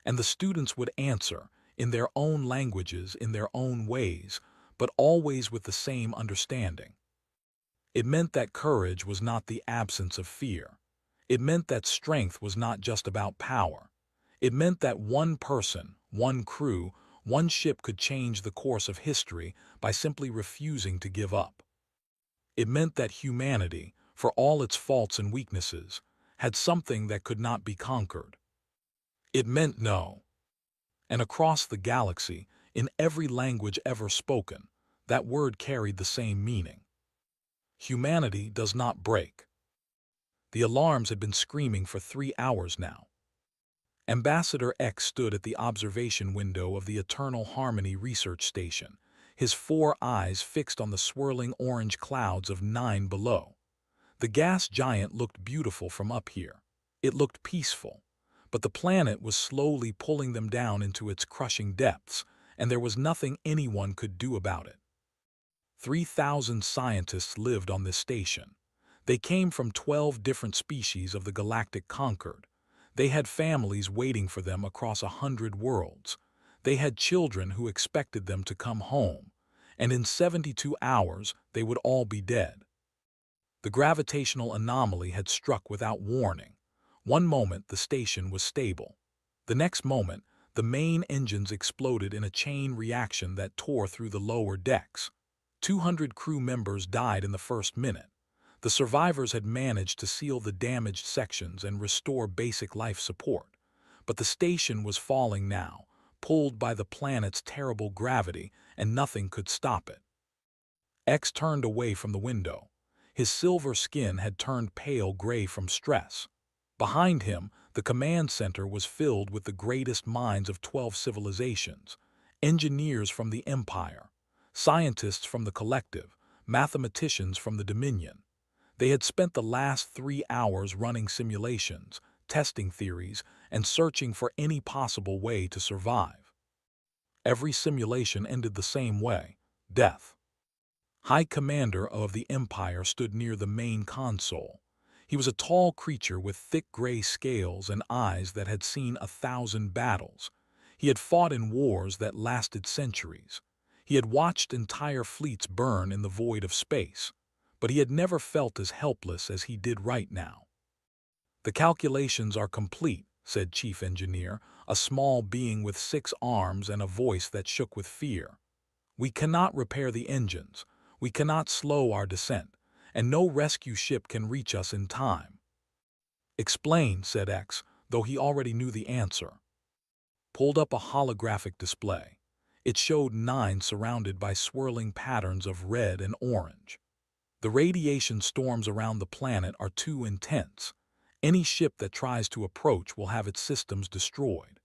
and the students would answer, in their own languages, in their own ways, but always with the same understanding. It meant that courage was not the absence of fear. It meant that strength was not just about power. It meant that one person, one crew, one ship could change the course of history by simply refusing to give up. It meant that humanity, for all its faults and weaknesses, had something that could not be conquered. It meant no. And across the galaxy, in every language ever spoken, that word carried the same meaning. Humanity does not break. The alarms had been screaming for 3 hours now. Ambassador X stood at the observation window of the Eternal Harmony Research Station, his 4 eyes fixed on the swirling orange clouds of 9 below. The gas giant looked beautiful from up here. It looked peaceful. But the planet was slowly pulling them down into its crushing depths, and there was nothing anyone could do about it. 3,000 scientists lived on this station. They came from 12 different species of the galactic conquered. They had families waiting for them across 100 worlds. They had children who expected them to come home, and in 72 hours they would all be dead. The gravitational anomaly had struck without warning. One moment the station was stable. The next moment, the main engines exploded in a chain reaction that tore through the lower decks. 200 crew members died in the first minute. The survivors had managed to seal the damaged sections and restore basic life support. But the station was falling now, pulled by the planet's terrible gravity, and nothing could stop it. X turned away from the window. His silver skin had turned pale gray from stress. Behind him, the command center was filled with the greatest minds of 12 civilizations, engineers from the Empire, scientists from the Collective, mathematicians from the Dominion. They had spent the last 3 hours running simulations, testing theories, and searching for any possible way to survive. Every simulation ended the same way: death. High Commander of the Empire stood near the main console. He was a tall creature with thick gray scales and eyes that had seen 1,000 battles. He had fought in wars that lasted centuries. He had watched entire fleets burn in the void of space, but he had never felt as helpless as he did right now. "The calculations are complete," said Chief Engineer, a small being with 6 arms and a voice that shook with fear. "We cannot repair the engines. We cannot slow our descent, and no rescue ship can reach us in time." "Explain," said X, though he already knew the answer. Pulled up a holographic display. It showed 9 surrounded by swirling patterns of red and orange. "The radiation storms around the planet are too intense. Any ship that tries to approach will have its systems destroyed.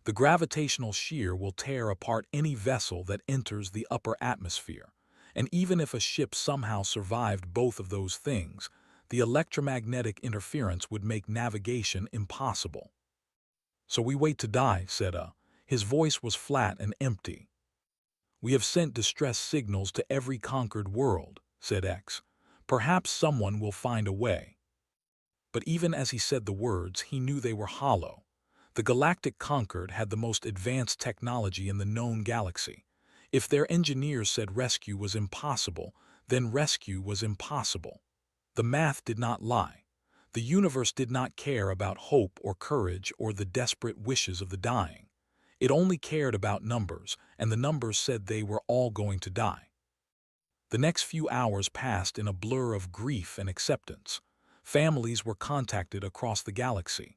The gravitational shear will tear apart any vessel that enters the upper atmosphere. And even if a ship somehow survived both of those things, The electromagnetic interference would make navigation impossible. "So we wait to die," said A. His voice was flat and empty. "We have sent distress signals to every conquered world," said X. "Perhaps someone will find a way." But even as he said the words, he knew they were hollow. The galactic Concord had the most advanced technology in the known galaxy. If their engineers said rescue was impossible, then rescue was impossible. The math did not lie. The universe did not care about hope or courage or the desperate wishes of the dying. It only cared about numbers, and the numbers said they were all going to die. The next few hours passed in a blur of grief and acceptance. Families were contacted across the galaxy.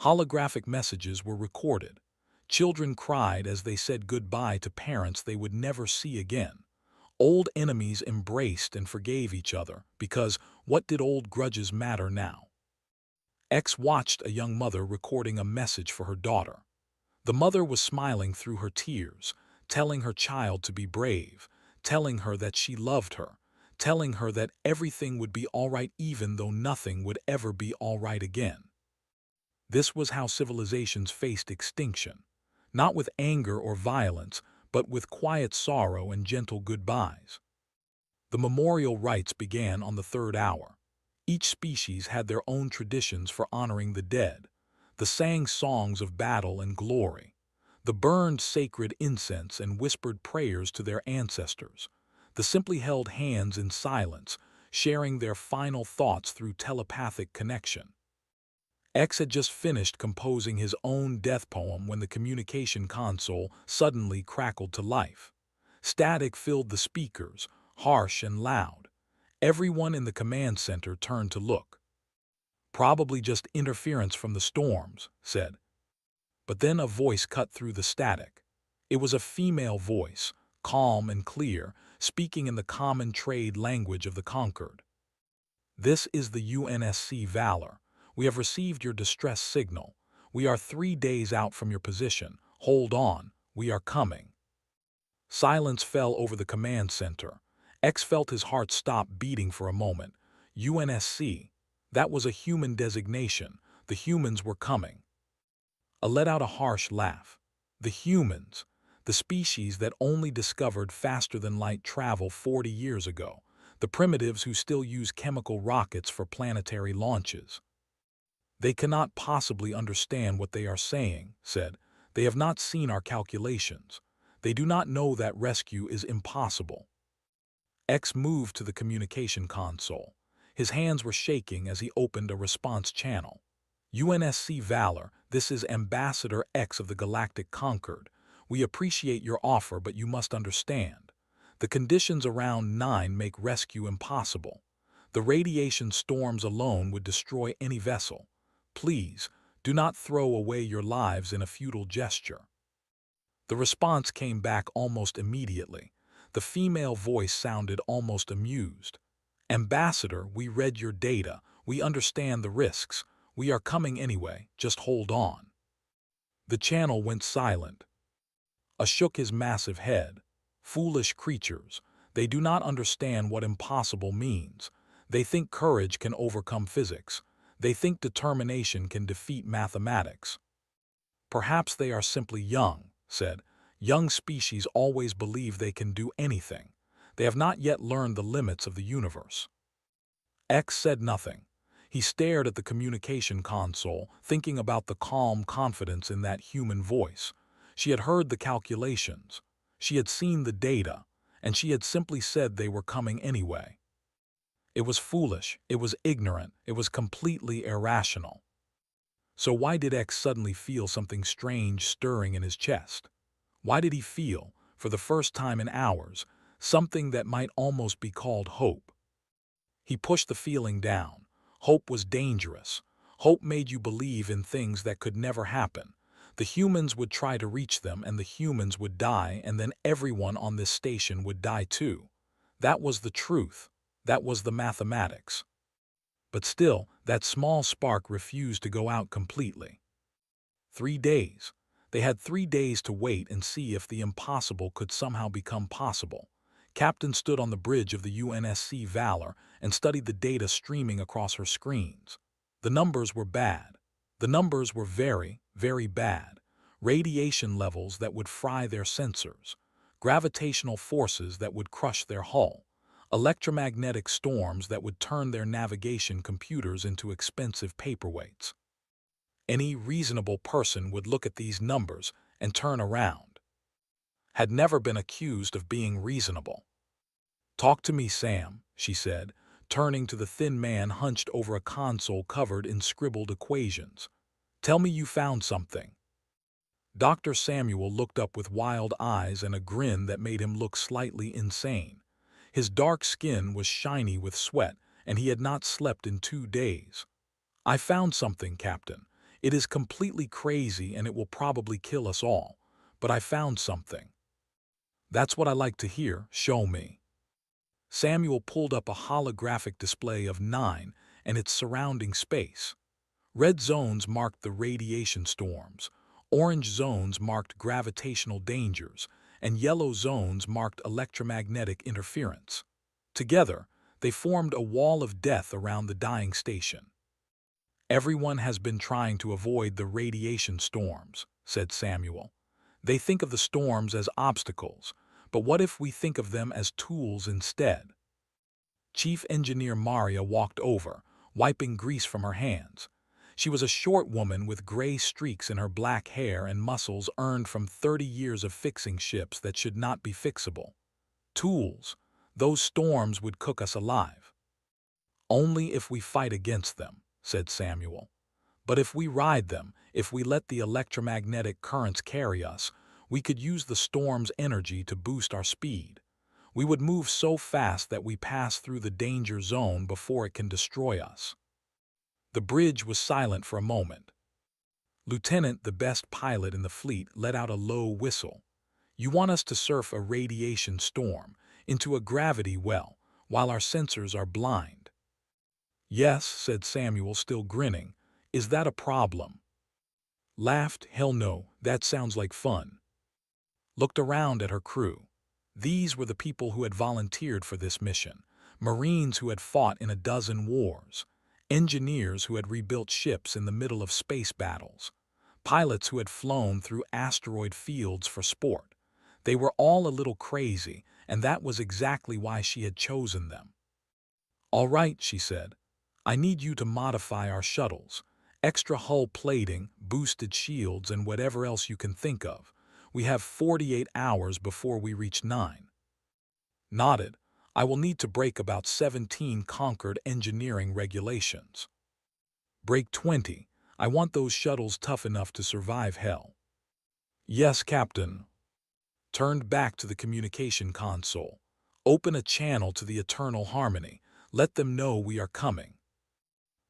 Holographic messages were recorded. Children cried as they said goodbye to parents they would never see again. Old enemies embraced and forgave each other, because what did old grudges matter now? X watched a young mother recording a message for her daughter. The mother was smiling through her tears, telling her child to be brave, telling her that she loved her, telling her that everything would be all right even though nothing would ever be all right again. This was how civilizations faced extinction, not with anger or violence, but with quiet sorrow and gentle goodbyes. The memorial rites began on the third hour. Each species had their own traditions for honoring the dead. The sang songs of battle and glory. The burned sacred incense and whispered prayers to their ancestors. The simply held hands in silence, sharing their final thoughts through telepathic connection. X had just finished composing his own death poem when the communication console suddenly crackled to life. Static filled the speakers, harsh and loud. Everyone in the command center turned to look. "Probably just interference from the storms," said. But then a voice cut through the static. It was a female voice, calm and clear, speaking in the common trade language of the conquered. "This is the UNSC Valor. We have received your distress signal. We are 3 days out from your position. Hold on, we are coming." Silence fell over the command center. X felt his heart stop beating for a moment. UNSC. That was a human designation. The humans were coming. A let out a harsh laugh. The humans, the species that only discovered faster-than-light travel 40 years ago, the primitives who still use chemical rockets for planetary launches. "They cannot possibly understand what they are saying," said. "They have not seen our calculations. They do not know that rescue is impossible." X moved to the communication console. His hands were shaking as he opened a response channel. "UNSC Valor, this is Ambassador X of the Galactic Concord. We appreciate your offer, but you must understand. The conditions around 9 make rescue impossible. The radiation storms alone would destroy any vessel. Please, do not throw away your lives in a futile gesture." The response came back almost immediately. The female voice sounded almost amused. "Ambassador, we read your data. We understand the risks. We are coming anyway. Just hold on." The channel went silent. A shook his massive head. "Foolish creatures. They do not understand what impossible means. They think courage can overcome physics. They think determination can defeat mathematics." "Perhaps they are simply young," said. "Young species always believe they can do anything. They have not yet learned the limits of the universe." X said nothing. He stared at the communication console, thinking about the calm confidence in that human voice. She had heard the calculations. She had seen the data, and she had simply said they were coming anyway. It was foolish, it was ignorant, it was completely irrational. So why did X suddenly feel something strange stirring in his chest? Why did he feel, for the first time in hours, something that might almost be called hope? He pushed the feeling down. Hope was dangerous. Hope made you believe in things that could never happen. The humans would try to reach them, and the humans would die, and then everyone on this station would die too. That was the truth. That was the mathematics. But still, that small spark refused to go out completely. 3 days. They had 3 days to wait and see if the impossible could somehow become possible. Captain stood on the bridge of the UNSC Valor and studied the data streaming across her screens. The numbers were bad. The numbers were very, very bad. Radiation levels that would fry their sensors, gravitational forces that would crush their hull, electromagnetic storms that would turn their navigation computers into expensive paperweights. Any reasonable person would look at these numbers and turn around. Had never been accused of being reasonable. "Talk to me, Sam," she said, turning to the thin man hunched over a console covered in scribbled equations. "Tell me you found something." Dr. Samuel looked up with wild eyes and a grin that made him look slightly insane. His dark skin was shiny with sweat, and he had not slept in 2 days. "I found something, Captain. It is completely crazy and it will probably kill us all, but I found something." "That's what I like to hear. Show me." Samuel pulled up a holographic display of 9 and its surrounding space. Red zones marked the radiation storms, orange zones marked gravitational dangers, and yellow zones marked electromagnetic interference. Together, they formed a wall of death around the dying station. "Everyone has been trying to avoid the radiation storms," said Samuel. "They think of the storms as obstacles, but what if we think of them as tools instead?" Chief Engineer Maria walked over, wiping grease from her hands. She was a short woman with gray streaks in her black hair and muscles earned from 30 years of fixing ships that should not be fixable. "Tools. Those storms would cook us alive." "Only if we fight against them," said Samuel. "But if we ride them, if we let the electromagnetic currents carry us, we could use the storm's energy to boost our speed. We would move so fast that we pass through the danger zone before it can destroy us." The bridge was silent for a moment. Lieutenant, the best pilot in the fleet, let out a low whistle. "You want us to surf a radiation storm into a gravity well while our sensors are blind?" "Yes," said Samuel, still grinning. "Is that a problem?" Laughed. "Hell no, that sounds like fun." Looked around at her crew. These were the people who had volunteered for this mission, Marines who had fought in a dozen wars, engineers who had rebuilt ships in the middle of space battles, pilots who had flown through asteroid fields for sport. They were all a little crazy, and that was exactly why she had chosen them. "All right," she said. "I need you to modify our shuttles. Extra hull plating, boosted shields, and whatever else you can think of. We have 48 hours before we reach 9. Nodded. "I will need to break about 17 Concord engineering regulations." "Break 20. I want those shuttles tough enough to survive hell." "Yes, Captain." Turned back to the communication console. "Open a channel to the Eternal Harmony. Let them know we are coming."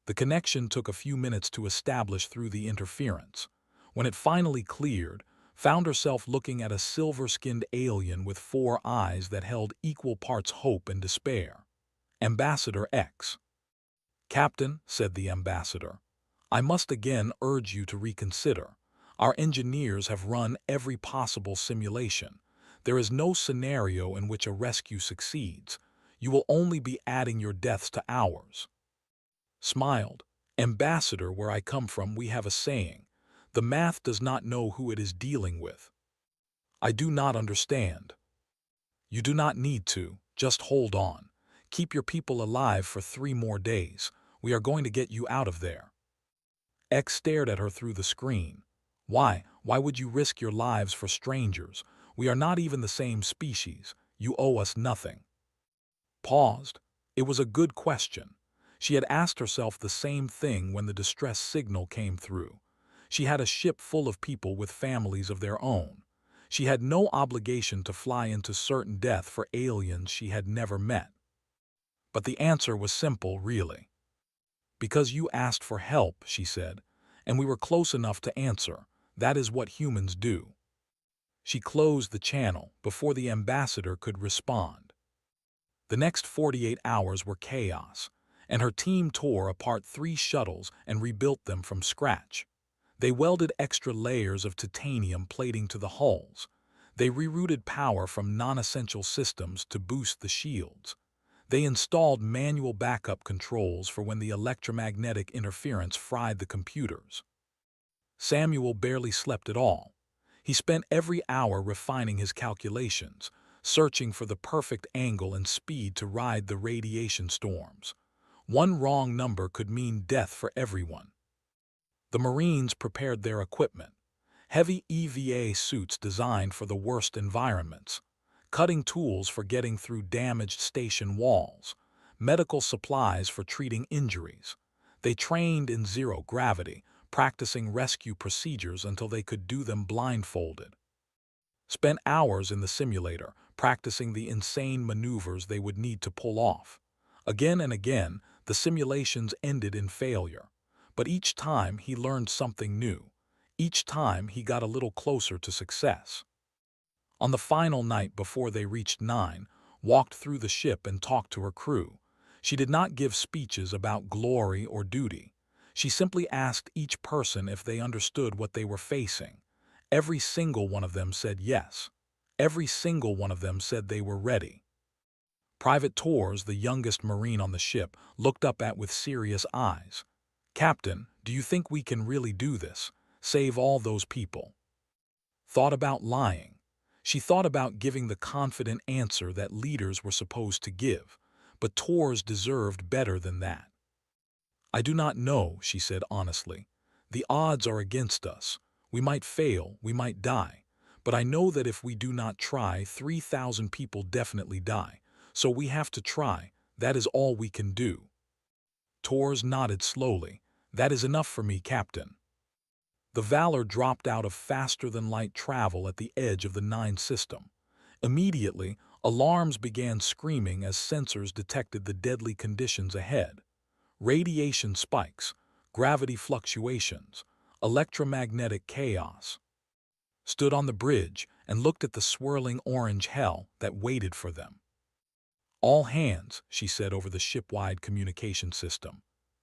The connection took a few minutes to establish through the interference. When it finally cleared, found herself looking at a silver-skinned alien with 4 eyes that held equal parts hope and despair. "Ambassador X." "Captain," said the ambassador, "I must again urge you to reconsider. Our engineers have run every possible simulation. There is no scenario in which a rescue succeeds. You will only be adding your deaths to ours." Smiled. "Ambassador, where I come from we have a saying. The math does not know who it is dealing with." "I do not understand." "You do not need to. Just hold on. Keep your people alive for 3 more days. We are going to get you out of there." X stared at her through the screen. Why would you risk your lives for strangers? We are not even the same species. You owe us nothing." Paused. It was a good question. She had asked herself the same thing when the distress signal came through. She had a ship full of people with families of their own. She had no obligation to fly into certain death for aliens she had never met. But the answer was simple, really. "Because you asked for help," she said, "and we were close enough to answer. That is what humans do." She closed the channel before the ambassador could respond. The next 48 hours were chaos, and her team tore apart 3 shuttles and rebuilt them from scratch. They welded extra layers of titanium plating to the hulls. They rerouted power from non-essential systems to boost the shields. They installed manual backup controls for when the electromagnetic interference fried the computers. Samuel barely slept at all. He spent every hour refining his calculations, searching for the perfect angle and speed to ride the radiation storms. One wrong number could mean death for everyone. The Marines prepared their equipment. Heavy EVA suits designed for the worst environments, cutting tools for getting through damaged station walls, medical supplies for treating injuries. They trained in zero gravity, practicing rescue procedures until they could do them blindfolded. Spent hours in the simulator, practicing the insane maneuvers they would need to pull off. Again and again, the simulations ended in failure. But each time he learned something new. Each time he got a little closer to success. On the final night before they reached 9, walked through the ship and talked to her crew. She did not give speeches about glory or duty. She simply asked each person if they understood what they were facing. Every single one of them said yes. Every single one of them said they were ready. Private Torres, the youngest Marine on the ship, looked up with serious eyes. "Captain, do you think we can really do this? Save all those people?" Thought about lying. She thought about giving the confident answer that leaders were supposed to give, but Torres deserved better than that. "I do not know," she said honestly. "The odds are against us. We might fail, we might die. But I know that if we do not try, 3,000 people definitely die. So we have to try. That is all we can do." Torres nodded slowly. "That is enough for me, Captain." The Valor dropped out of faster-than-light travel at the edge of the 9 system. Immediately, alarms began screaming as sensors detected the deadly conditions ahead. Radiation spikes, gravity fluctuations, electromagnetic chaos. Stood on the bridge and looked at the swirling orange hell that waited for them. "All hands," she said over the ship-wide communication system.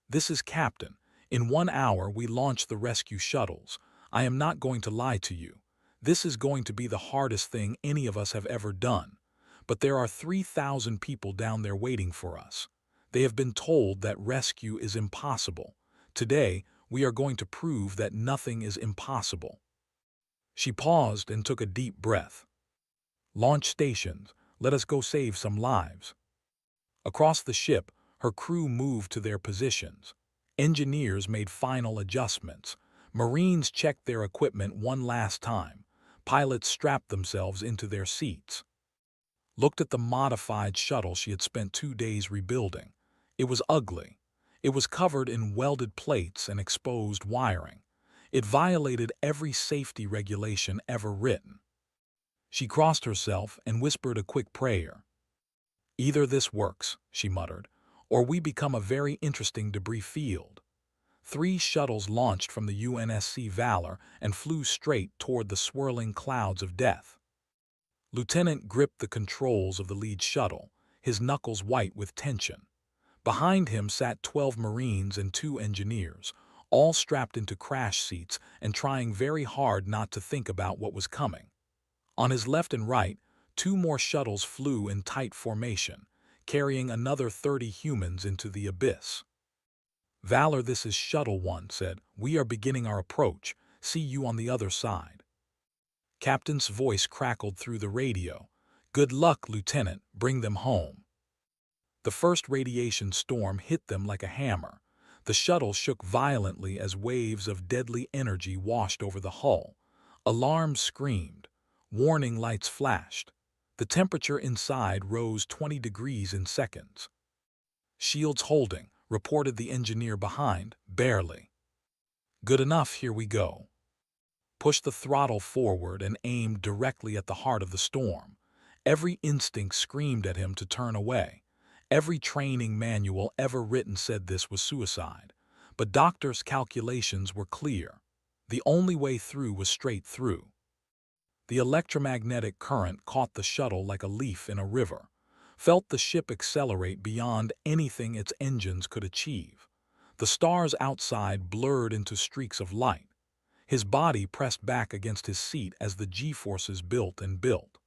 "This is Captain. In 1 hour we launch the rescue shuttles. I am not going to lie to you. This is going to be the hardest thing any of us have ever done. But there are 3,000 people down there waiting for us. They have been told that rescue is impossible. Today, we are going to prove that nothing is impossible." She paused and took a deep breath. "Launch stations. Let us go save some lives." Across the ship, her crew moved to their positions. Engineers made final adjustments. Marines checked their equipment one last time. Pilots strapped themselves into their seats. Looked at the modified shuttle she had spent 2 days rebuilding. It was ugly. It was covered in welded plates and exposed wiring. It violated every safety regulation ever written. She crossed herself and whispered a quick prayer. "Either this works," she muttered, "or we become a very interesting debris field." 3 shuttles launched from the UNSC Valor and flew straight toward the swirling clouds of death. Lieutenant gripped the controls of the lead shuttle, his knuckles white with tension. Behind him sat 12 Marines and 2 engineers, all strapped into crash seats and trying very hard not to think about what was coming. On his left and right, 2 more shuttles flew in tight formation, carrying another 30 humans into the abyss. "Valor, this is Shuttle 1 said. "We are beginning our approach. See you on the other side." Captain's voice crackled through the radio. "Good luck, Lieutenant. Bring them home." The first radiation storm hit them like a hammer. The shuttle shook violently as waves of deadly energy washed over the hull. Alarms screamed. Warning lights flashed. The temperature inside rose 20 degrees in seconds. "Shields holding," reported the engineer behind, "barely." "Good enough, here we go." Pushed the throttle forward and aimed directly at the heart of the storm. Every instinct screamed at him to turn away. Every training manual ever written said this was suicide. But doctors' calculations were clear. The only way through was straight through. The electromagnetic current caught the shuttle like a leaf in a river, felt the ship accelerate beyond anything its engines could achieve. The stars outside blurred into streaks of light. His body pressed back against his seat as the G-forces built and built.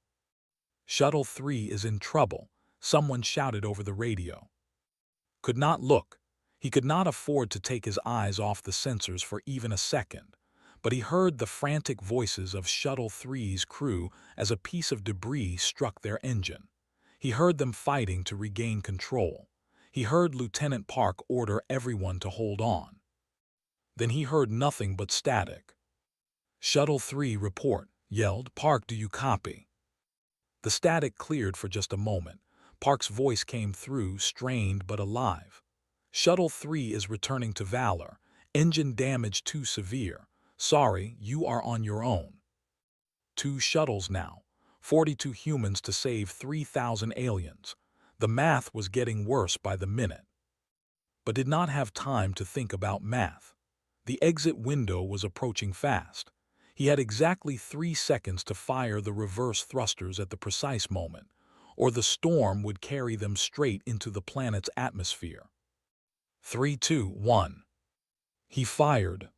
"Shuttle 3 is in trouble," someone shouted over the radio. Could not look. He could not afford to take his eyes off the sensors for even a second, but he heard the frantic voices of Shuttle 3's crew as a piece of debris struck their engine. He heard them fighting to regain control. He heard Lieutenant Park order everyone to hold on. Then he heard nothing but static. "Shuttle 3 report," yelled Park. "Do you copy?" The static cleared for just a moment. Park's voice came through, strained but alive. "Shuttle 3 is returning to Valor. Engine damage too severe. Sorry, you are on your own. 2 shuttles now. 42 humans to save 3,000 aliens." The math was getting worse by the minute, but did not have time to think about math. The exit window was approaching fast. He had exactly 3 seconds to fire the reverse thrusters at the precise moment, or the storm would carry them straight into the planet's atmosphere. 3, 2, 1. He fired.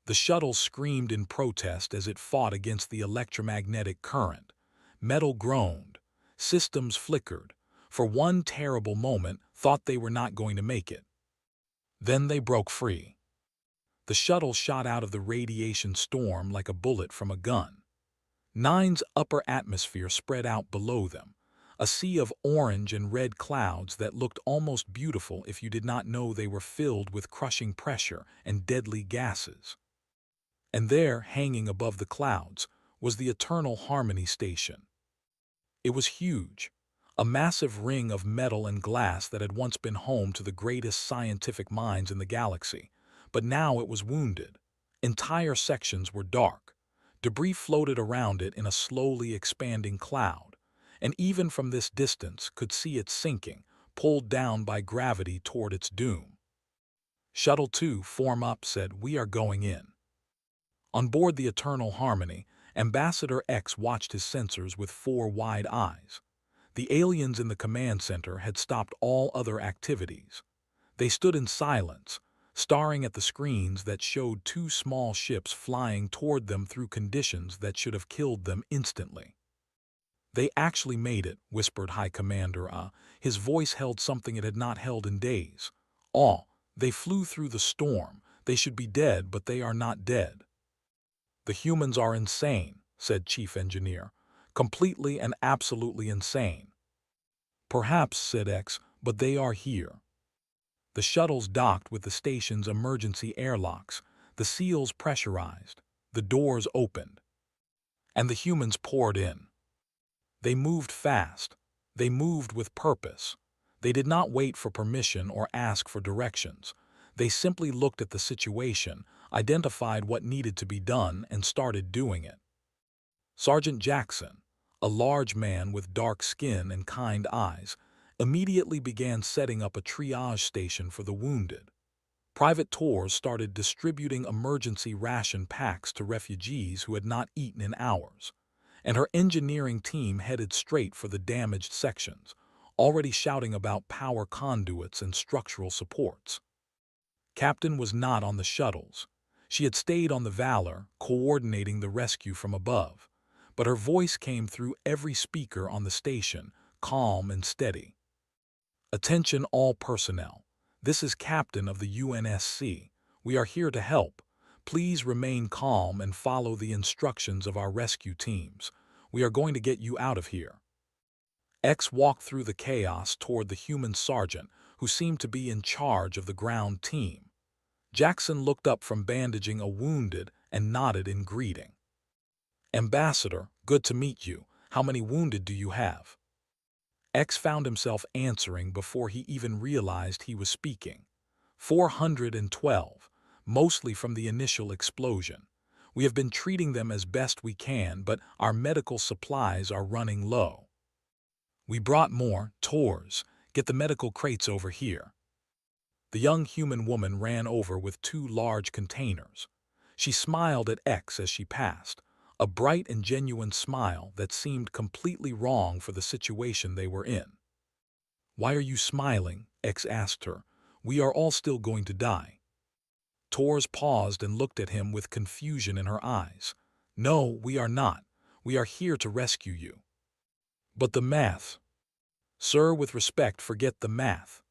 The shuttle screamed in protest as it fought against the electromagnetic current. Metal groaned. Systems flickered. For one terrible moment, thought they were not going to make it. Then they broke free. The shuttle shot out of the radiation storm like a bullet from a gun. Nine's upper atmosphere spread out below them, a sea of orange and red clouds that looked almost beautiful if you did not know they were filled with crushing pressure and deadly gases. And there, hanging above the clouds, was the Eternal Harmony Station. It was huge, a massive ring of metal and glass that had once been home to the greatest scientific minds in the galaxy. But now it was wounded. Entire sections were dark. Debris floated around it in a slowly expanding cloud, and even from this distance could see it sinking, pulled down by gravity toward its doom. "Shuttle 2, form up," said, "We are going in." On board the Eternal Harmony, Ambassador X watched his sensors with 4 wide eyes. The aliens in the command center had stopped all other activities. They stood in silence, staring at the screens that showed 2 small ships flying toward them through conditions that should have killed them instantly. "They actually made it," whispered High Commander. His voice held something it had not held in days. They flew through the storm. They should be dead, but they are not dead." "The humans are insane," said Chief Engineer. "Completely and absolutely insane." "Perhaps," said X, "but they are here." The shuttles docked with the station's emergency airlocks, the seals pressurized, the doors opened, and the humans poured in. They moved fast. They moved with purpose. They did not wait for permission or ask for directions. They simply looked at the situation, identified what needed to be done, and started doing it. Sergeant Jackson, a large man with dark skin and kind eyes, immediately began setting up a triage station for the wounded. Private Tours started distributing emergency ration packs to refugees who had not eaten in hours, and her engineering team headed straight for the damaged sections, already shouting about power conduits and structural supports. Captain was not on the shuttles. She had stayed on the Valor, coordinating the rescue from above, but her voice came through every speaker on the station, calm and steady. "Attention all personnel. This is Captain of the UNSC. We are here to help. Please remain calm and follow the instructions of our rescue teams. We are going to get you out of here." X walked through the chaos toward the human sergeant, who seemed to be in charge of the ground team. Jackson looked up from bandaging a wounded and nodded in greeting. "Ambassador, good to meet you. How many wounded do you have?" X found himself answering before he even realized he was speaking. 412, mostly from the initial explosion. We have been treating them as best we can, but our medical supplies are running low. We brought more. Tours, get the medical crates over here. The young human woman ran over with 2 large containers. She smiled at X as she passed, a bright and genuine smile that seemed completely wrong for the situation they were in. "Why are you smiling?" X asked her. "We are all still going to die." Tors paused and looked at him with confusion in her eyes. "No, we are not. We are here to rescue you." "But the math." "Sir, with respect, forget the math."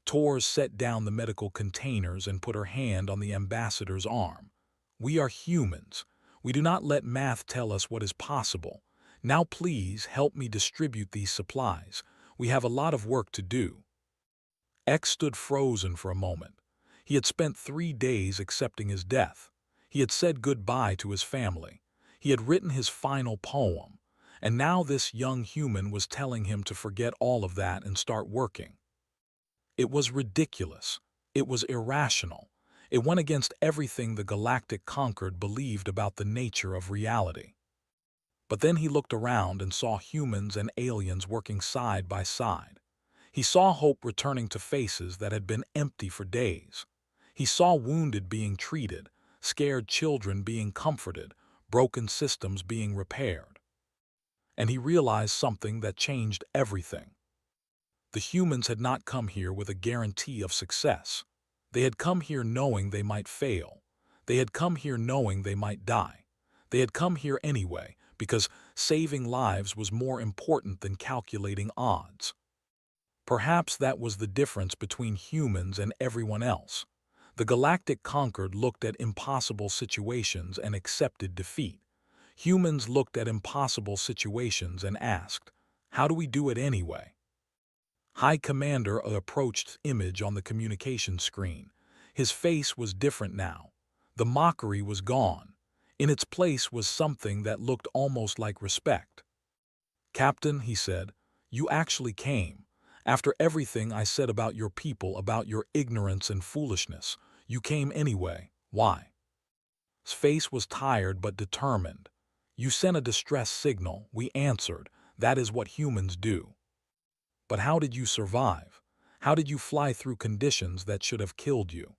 Tors set down the medical containers and put her hand on the ambassador's arm. "We are humans. We do not let math tell us what is possible. Now please help me distribute these supplies. We have a lot of work to do." X stood frozen for a moment. He had spent 3 days accepting his death. He had said goodbye to his family. He had written his final poem. And now this young human was telling him to forget all of that and start working. It was ridiculous. It was irrational. It went against everything the galactic Concord believed about the nature of reality. But then he looked around and saw humans and aliens working side by side. He saw hope returning to faces that had been empty for days. He saw wounded being treated, scared children being comforted, broken systems being repaired. And he realized something that changed everything. The humans had not come here with a guarantee of success. They had come here knowing they might fail. They had come here knowing they might die. They had come here anyway, because saving lives was more important than calculating odds. Perhaps that was the difference between humans and everyone else. The galactic Concord looked at impossible situations and accepted defeat. Humans looked at impossible situations and asked, "How do we do it anyway?" High Commander approached image on the communication screen. His face was different now. The mockery was gone. In its place was something that looked almost like respect. "Captain," he said, "you actually came. After everything I said about your people, about your ignorance and foolishness, you came anyway. Why?" His face was tired but determined. "You sent a distress signal. We answered. That is what humans do." "But how did you survive? How did you fly through conditions that should have killed you?"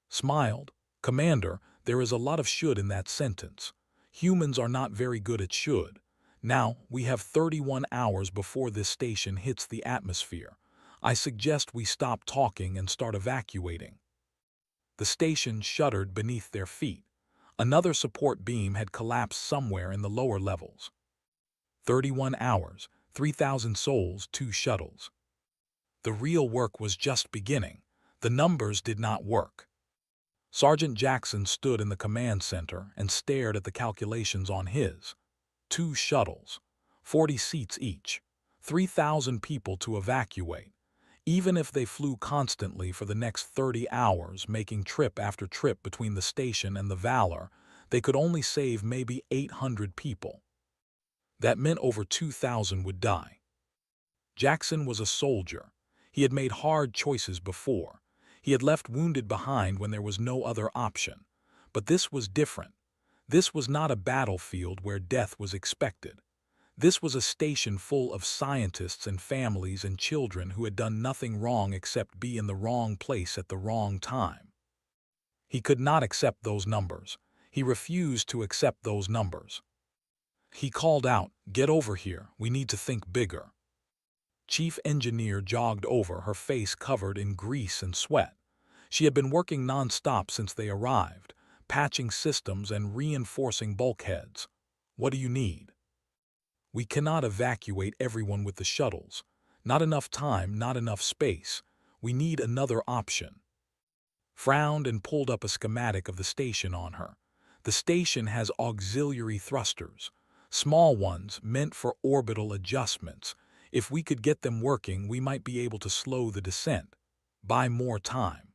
Smiled. "Commander, there is a lot of should in that sentence. Humans are not very good at should. Now, we have 31 hours before this station hits the atmosphere. I suggest we stop talking and start evacuating." The station shuddered beneath their feet. Another support beam had collapsed somewhere in the lower levels. 31 hours, 3,000 souls, 2 shuttles. The real work was just beginning. The numbers did not work. Sergeant Jackson stood in the command center and stared at the calculations on his. 2 shuttles, 40 seats each, 3,000 people to evacuate. Even if they flew constantly for the next 30 hours, making trip after trip between the station and the Valor, they could only save maybe 800 people. That meant over 2,000 would die. Jackson was a soldier. He had made hard choices before. He had left wounded behind when there was no other option. But this was different. This was not a battlefield where death was expected. This was a station full of scientists and families and children who had done nothing wrong except be in the wrong place at the wrong time. He could not accept those numbers. He refused to accept those numbers. He called out, "Get over here, we need to think bigger." Chief Engineer jogged over, her face covered in grease and sweat. She had been working non-stop since they arrived, patching systems and reinforcing bulkheads. "What do you need?" "We cannot evacuate everyone with the shuttles. Not enough time, not enough space. We need another option." Frowned and pulled up a schematic of the station on her. The station has auxiliary thrusters, small ones meant for orbital adjustments. If we could get them working, we might be able to slow the descent, buy more time.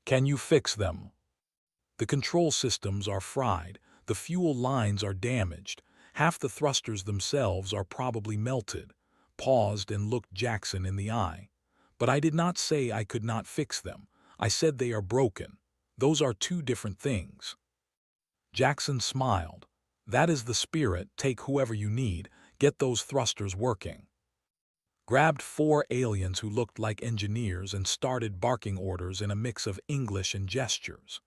"Can you fix them?" "The control systems are fried, the fuel lines are damaged, half the thrusters themselves are probably melted." Paused and looked Jackson in the eye. "But I did not say I could not fix them. I said they are broken. Those are 2 different things." Jackson smiled. "That is the spirit. Take whoever you need, get those thrusters working." Grabbed 4 aliens who looked like engineers and started barking orders in a mix of English and gestures.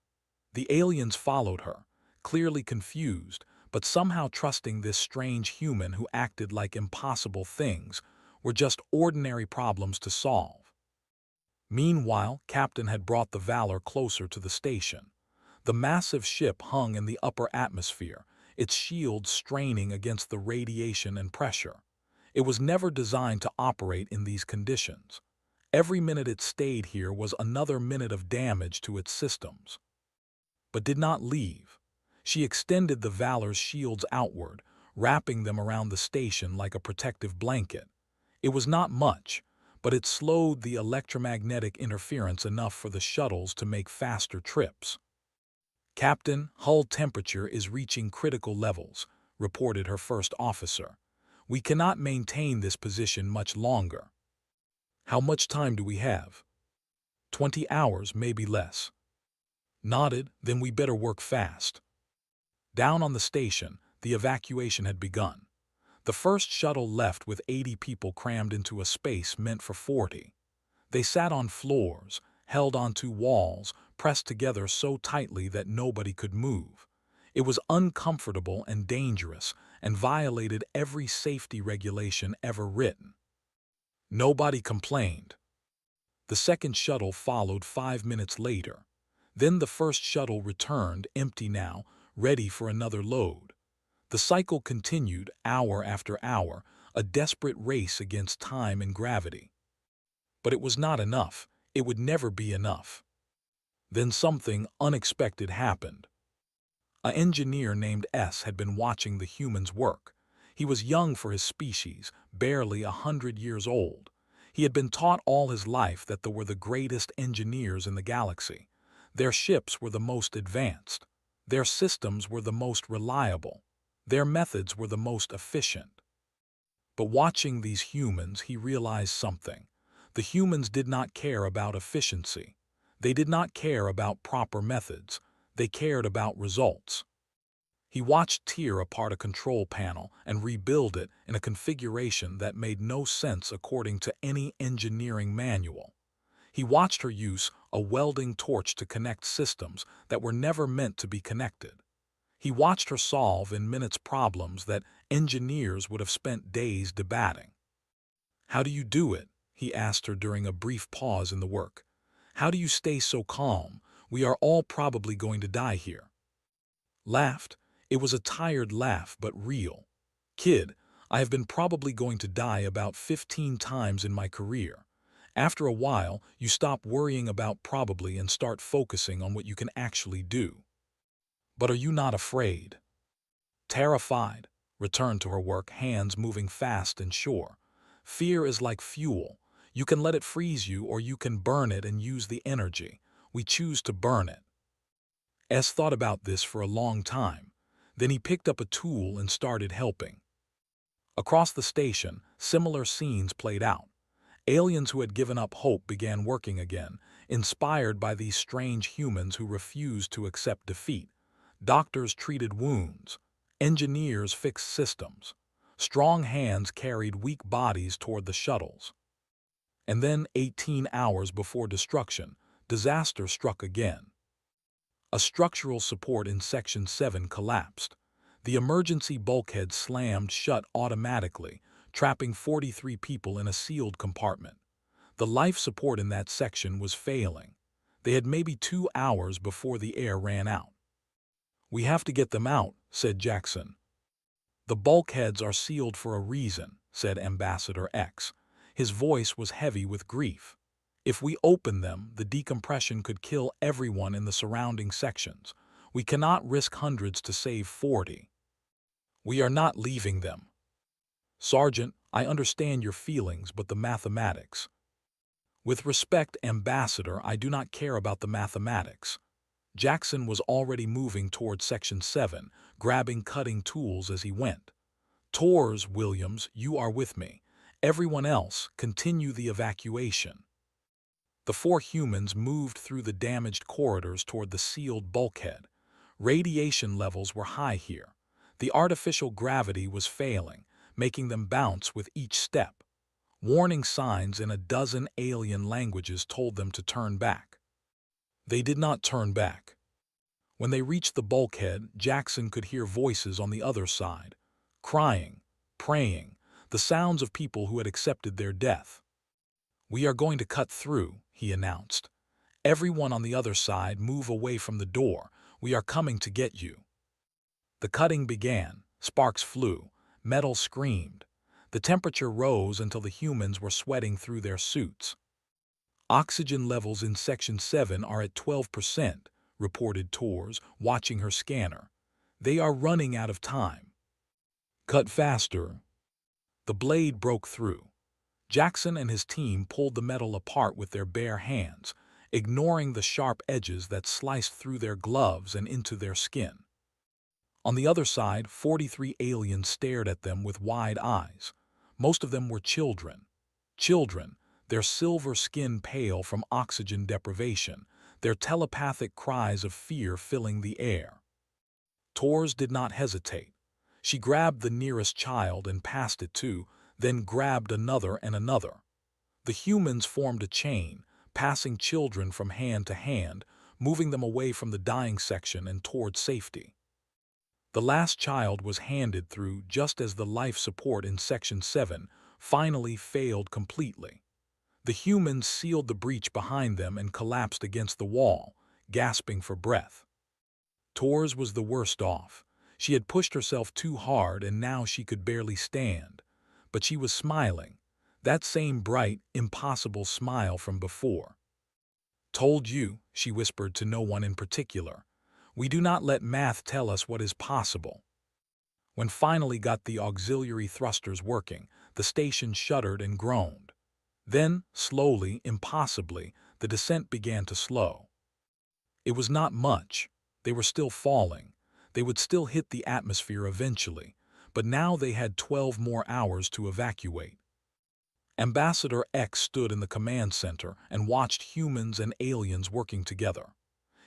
The aliens followed her, clearly confused, but somehow trusting this strange human who acted like impossible things were just ordinary problems to solve. Meanwhile, Captain had brought the Valor closer to the station. The massive ship hung in the upper atmosphere, its shields straining against the radiation and pressure. It was never designed to operate in these conditions. Every minute it stayed here was another minute of damage to its systems. But did not leave. She extended the Valor's shields outward, wrapping them around the station like a protective blanket. It was not much, but it slowed the electromagnetic interference enough for the shuttles to make faster trips. "Captain, hull temperature is reaching critical levels," reported her first officer. "We cannot maintain this position much longer." "How much time do we have?" 20 hours, maybe less." Nodded. "Then we better work fast." Down on the station, the evacuation had begun. The first shuttle left with 80 people crammed into a space meant for 40. They sat on floors, held onto walls, pressed together so tightly that nobody could move. It was uncomfortable and dangerous, and violated every safety regulation ever written. Nobody complained. The second shuttle followed 5 minutes later. Then the first shuttle returned, empty now, ready for another load. The cycle continued, hour after hour, a desperate race against time and gravity. But it was not enough. It would never be enough. Then something unexpected happened. An engineer named S had been watching the humans work. He was young for his species, barely 100 years old. He had been taught all his life that they were the greatest engineers in the galaxy. Their ships were the most advanced. Their systems were the most reliable. Their methods were the most efficient. But watching these humans, he realized something. The humans did not care about efficiency. They did not care about proper methods. They cared about results. He watched tear apart a control panel and rebuild it in a configuration that made no sense according to any engineering manual. He watched her use a welding torch to connect systems that were never meant to be connected. He watched her solve in minutes problems that engineers would have spent days debating. "How do you do it?" he asked her during a brief pause in the work. "How do you stay so calm? We are all probably going to die here." Laughed. It was a tired laugh, but real. "Kid, I have been probably going to die about 15 times in my career. After a while, you stop worrying about probably and start focusing on what you can actually do." "But are you not afraid?" Terrified, returned to her work, hands moving fast and sure. "Fear is like fuel. You can let it freeze you, or you can burn it and use the energy. We choose to burn it." S thought about this for a long time. Then he picked up a tool and started helping. Across the station, similar scenes played out. Aliens who had given up hope began working again, inspired by these strange humans who refused to accept defeat. Doctors treated wounds. Engineers fixed systems. Strong hands carried weak bodies toward the shuttles. And then, 18 hours before destruction, disaster struck again. A structural support in Section 7 collapsed. The emergency bulkhead slammed shut automatically, trapping 43 people in a sealed compartment. The life support in that section was failing. They had maybe 2 hours before the air ran out. "We have to get them out," said Jackson. "The bulkheads are sealed for a reason," said Ambassador X. His voice was heavy with grief. "If we open them, the decompression could kill everyone in the surrounding sections. We cannot risk hundreds to save 40. We are not leaving them." "Sergeant, I understand your feelings, but the mathematics." "With respect, Ambassador, I do not care about the mathematics." Jackson was already moving toward Section 7, grabbing cutting tools as he went. "Tors, Williams, you are with me. Everyone else, continue the evacuation." The 4 humans moved through the damaged corridors toward the sealed bulkhead. Radiation levels were high here. The artificial gravity was failing, making them bounce with each step. Warning signs in a dozen alien languages told them to turn back. They did not turn back. When they reached the bulkhead, Jackson could hear voices on the other side, crying, praying, the sounds of people who had accepted their death. "We are going to cut through," he announced. "Everyone on the other side move away from the door. We are coming to get you." The cutting began. Sparks flew. Metal screamed. The temperature rose until the humans were sweating through their suits. "Oxygen levels in Section 7 are at 12%, reported Tors, watching her scanner. "They are running out of time." "Cut faster." The blade broke through. Jackson and his team pulled the metal apart with their bare hands, ignoring the sharp edges that sliced through their gloves and into their skin. On the other side, 43 aliens stared at them with wide eyes. Most of them were children. Children, their silver skin pale from oxygen deprivation, their telepathic cries of fear filling the air. Tors did not hesitate. She grabbed the nearest child and passed it to, then grabbed another and another. The humans formed a chain, passing children from hand to hand, moving them away from the dying section and toward safety. The last child was handed through just as the life support in Section 7 finally failed completely. The humans sealed the breach behind them and collapsed against the wall, gasping for breath. Tors was the worst off. She had pushed herself too hard and now she could barely stand. But she was smiling, that same bright, impossible smile from before. "Told you," she whispered to no one in particular. "We do not let math tell us what is possible." When finally got the auxiliary thrusters working, the station shuddered and groaned. Then, slowly, impossibly, the descent began to slow. It was not much. They were still falling. They would still hit the atmosphere eventually, but now they had 12 more hours to evacuate. Ambassador X stood in the command center and watched humans and aliens working together.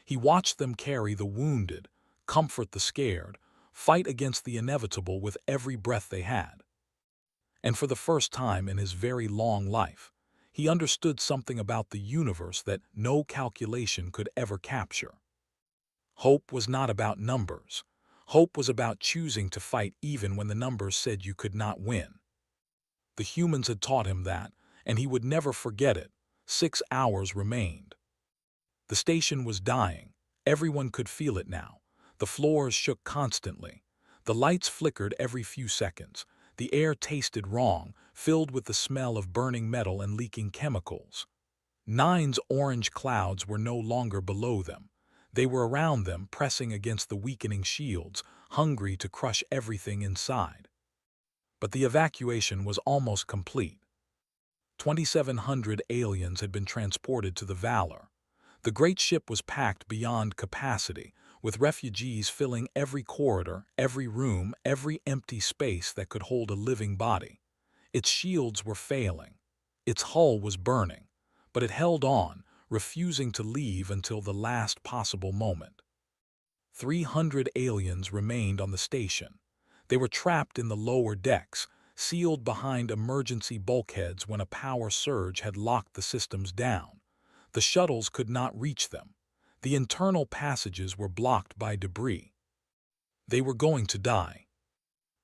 He watched them carry the wounded, comfort the scared, fight against the inevitable with every breath they had. And for the first time in his very long life, he understood something about the universe that no calculation could ever capture. Hope was not about numbers. Hope was about choosing to fight even when the numbers said you could not win. The humans had taught him that, and he would never forget it. 6 hours remained. The station was dying. Everyone could feel it now. The floors shook constantly. The lights flickered every few seconds. The air tasted wrong, filled with the smell of burning metal and leaking chemicals. Nine's orange clouds were no longer below them. They were around them, pressing against the weakening shields, hungry to crush everything inside. But the evacuation was almost complete. 2,700 aliens had been transported to the Valor. The great ship was packed beyond capacity, with refugees filling every corridor, every room, every empty space that could hold a living body. Its shields were failing. Its hull was burning, but it held on, refusing to leave until the last possible moment. 300 aliens remained on the station. They were trapped in the lower decks, sealed behind emergency bulkheads when a power surge had locked the systems down. The shuttles could not reach them. The internal passages were blocked by debris. They were going to die.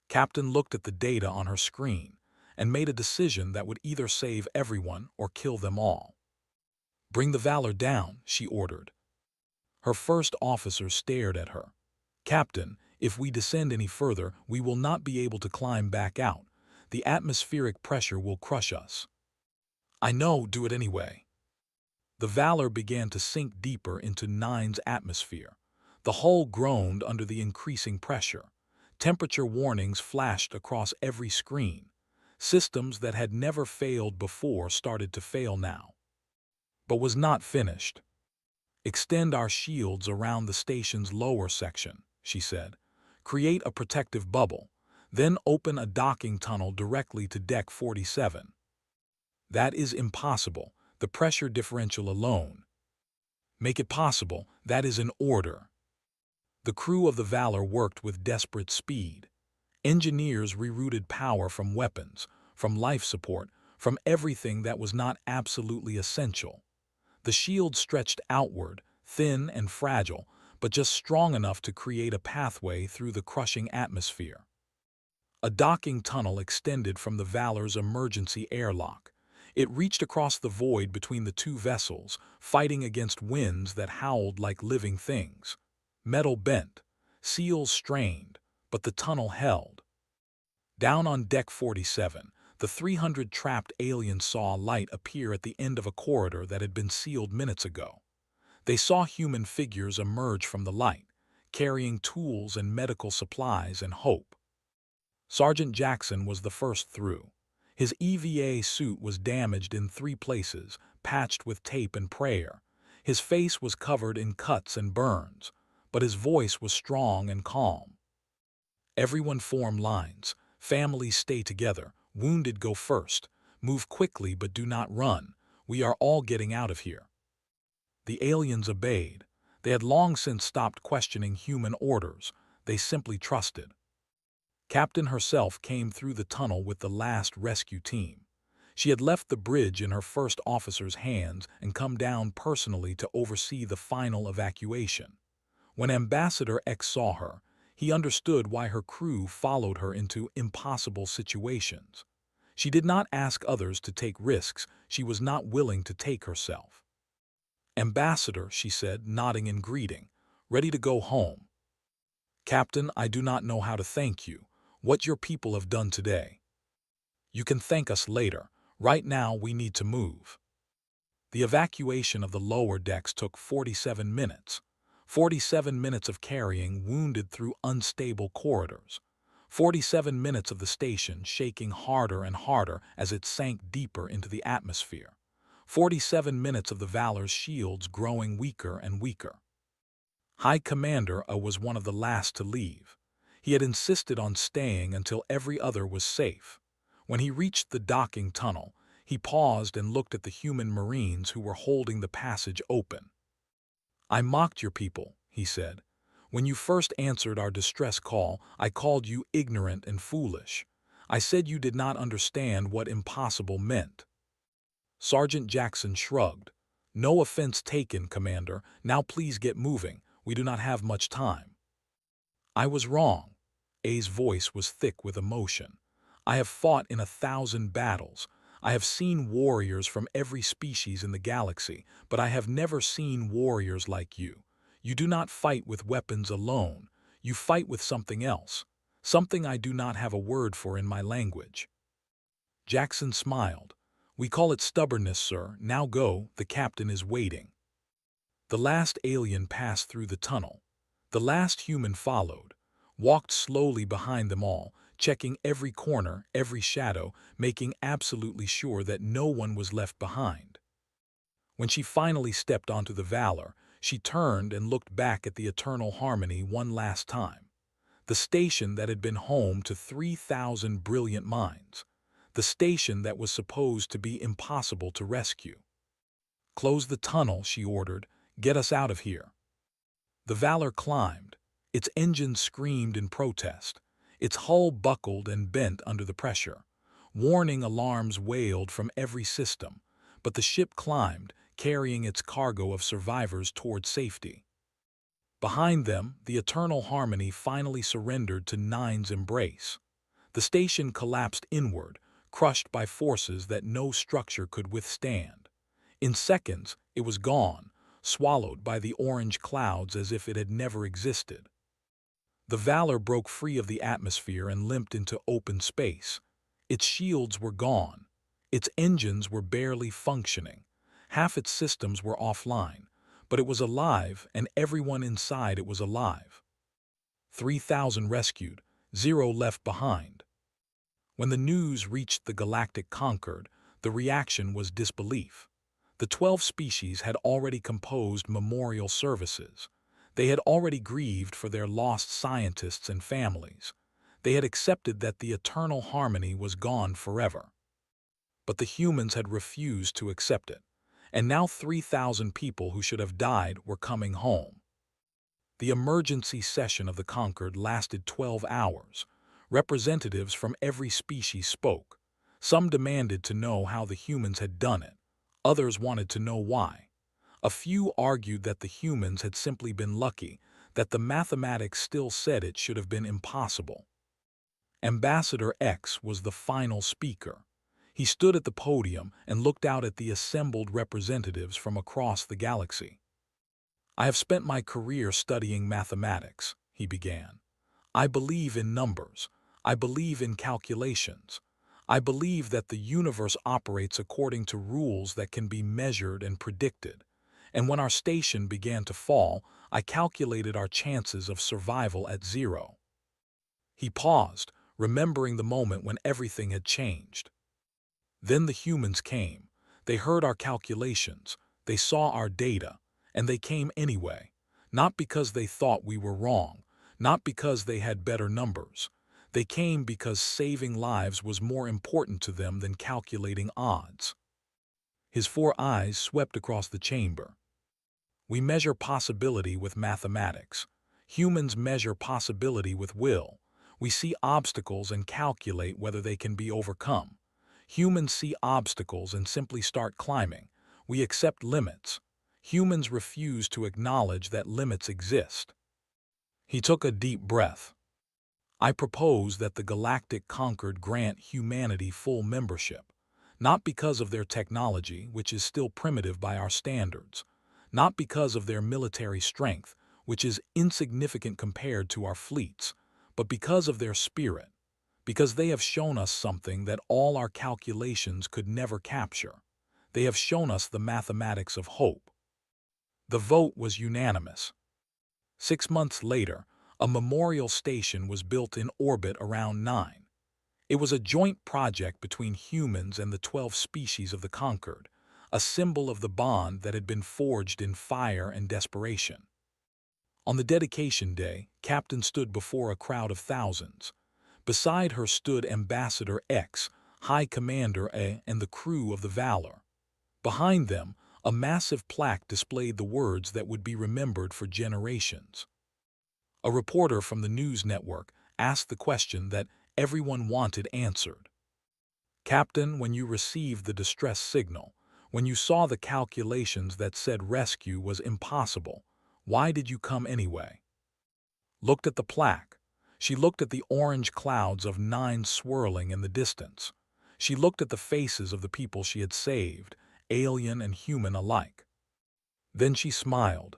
Captain looked at the data on her screen and made a decision that would either save everyone or kill them all. "Bring the Valor down," she ordered. Her first officer stared at her. "Captain, if we descend any further, we will not be able to climb back out. The atmospheric pressure will crush us." "I know, do it anyway." The Valor began to sink deeper into Nine's atmosphere. The hull groaned under the increasing pressure. Temperature warnings flashed across every screen. Systems that had never failed before started to fail now. But was not finished. "Extend our shields around the station's lower section," she said. "Create a protective bubble. Then open a docking tunnel directly to Deck 47. "That is impossible. The pressure differential alone." "Make it possible. That is an order." The crew of the Valor worked with desperate speed. Engineers rerouted power from weapons, from life support, from everything that was not absolutely essential. The shield stretched outward, thin and fragile, but just strong enough to create a pathway through the crushing atmosphere. A docking tunnel extended from the Valor's emergency airlock. It reached across the void between the two vessels, fighting against winds that howled like living things. Metal bent, seals strained, but the tunnel held. Down on Deck 47, the 300 trapped aliens saw a light appear at the end of a corridor that had been sealed minutes ago. They saw human figures emerge from the light, carrying tools and medical supplies and hope. Sergeant Jackson was the first through. His EVA suit was damaged in 3 places, patched with tape and prayer. His face was covered in cuts and burns, but his voice was strong and calm. Everyone form lines. Families stay together. Wounded go first. Move quickly but do not run. We are all getting out of here. The aliens obeyed. They had long since stopped questioning human orders. They simply trusted. Captain herself came through the tunnel with the last rescue team. She had left the bridge in her first officer's hands and come down personally to oversee the final evacuation. When Ambassador X saw her, he understood why her crew followed her into impossible situations. She did not ask others to take risks she was not willing to take herself. "Ambassador," she said, nodding in greeting, "ready to go home." "Captain, I do not know how to thank you. What your people have done today. You can thank us later. Right now we need to move." The evacuation of the lower decks took 47 minutes. 47 minutes of carrying wounded through unstable corridors. 47 minutes of the station shaking harder and harder as it sank deeper into the atmosphere. 47 minutes of the Valor's shields growing weaker and weaker. High Commander A was one of the last to leave. He had insisted on staying until every other was safe. When he reached the docking tunnel, he paused and looked at the human Marines who were holding the passage open. "I mocked your people," he said. "When you first answered our distress call, I called you ignorant and foolish. I said you did not understand what impossible meant." Sergeant Jackson shrugged. "No offense taken, Commander. Now please get moving. We do not have much time." "I was wrong." A's voice was thick with emotion. "I have fought in 1,000 battles. I have seen warriors from every species in the galaxy, but I have never seen warriors like you. You do not fight with weapons alone. You fight with something else. Something I do not have a word for in my language." Jackson smiled. "We call it stubbornness, sir. Now go, the captain is waiting." The last alien passed through the tunnel. The last human followed, walked slowly behind them all, checking every corner, every shadow, making absolutely sure that no one was left behind. When she finally stepped onto the Valor, she turned and looked back at the Eternal Harmony one last time. The station that had been home to 3,000 brilliant minds. The station that was supposed to be impossible to rescue. "Close the tunnel," she ordered. "Get us out of here." The Valor climbed. Its engines screamed in protest. Its hull buckled and bent under the pressure. Warning alarms wailed from every system, but the ship climbed, carrying its cargo of survivors toward safety. Behind them, the Eternal Harmony finally surrendered to Nine's embrace. The station collapsed inward, crushed by forces that no structure could withstand. In seconds, it was gone, swallowed by the orange clouds as if it had never existed. The Valor broke free of the atmosphere and limped into open space. Its shields were gone. Its engines were barely functioning. Half its systems were offline, but it was alive and everyone inside it was alive. 3,000 rescued, 0 left behind. When the news reached the galactic Concord, the reaction was disbelief. The 12 species had already composed memorial services. They had already grieved for their lost scientists and families. They had accepted that the Eternal Harmony was gone forever. But the humans had refused to accept it, and now 3,000 people who should have died were coming home. The emergency session of the Concord lasted 12 hours. Representatives from every species spoke. Some demanded to know how the humans had done it. Others wanted to know why. A few argued that the humans had simply been lucky, that the mathematics still said it should have been impossible. Ambassador X was the final speaker. He stood at the podium and looked out at the assembled representatives from across the galaxy. "I have spent my career studying mathematics," he began. "I believe in numbers. I believe in calculations. I believe that the universe operates according to rules that can be measured and predicted. And when our station began to fall, I calculated our chances of survival at 0. He paused, remembering the moment when everything had changed. Then the humans came. They heard our calculations, they saw our data, and they came anyway. Not because they thought we were wrong, not because they had better numbers. They came because saving lives was more important to them than calculating odds. His 4 eyes swept across the chamber. We measure possibility with mathematics. Humans measure possibility with will. We see obstacles and calculate whether they can be overcome. Humans see obstacles and simply start climbing. We accept limits. Humans refuse to acknowledge that limits exist. He took a deep breath. "I propose that the Galactic Concord grant humanity full membership, not because of their technology, which is still primitive by our standards, not because of their military strength, which is insignificant compared to our fleets, but because of their spirit, because they have shown us something that all our calculations could never capture. They have shown us the mathematics of hope." The vote was unanimous. 6 months later, a memorial station was built in orbit around 9. It was a joint project between humans and the 12 species of the Concord, a symbol of the bond that had been forged in fire and desperation. On the dedication day, Captain stood before a crowd of thousands. Beside her stood Ambassador X, High Commander A, and the crew of the Valor. Behind them, a massive plaque displayed the words that would be remembered for generations. A reporter from the news network asked the question that everyone wanted answered. "Captain, when you received the distress signal, when you saw the calculations that said rescue was impossible, why did you come anyway?" Looked at the plaque. She looked at the orange clouds of 9 swirling in the distance. She looked at the faces of the people she had saved, alien and human alike. Then she smiled.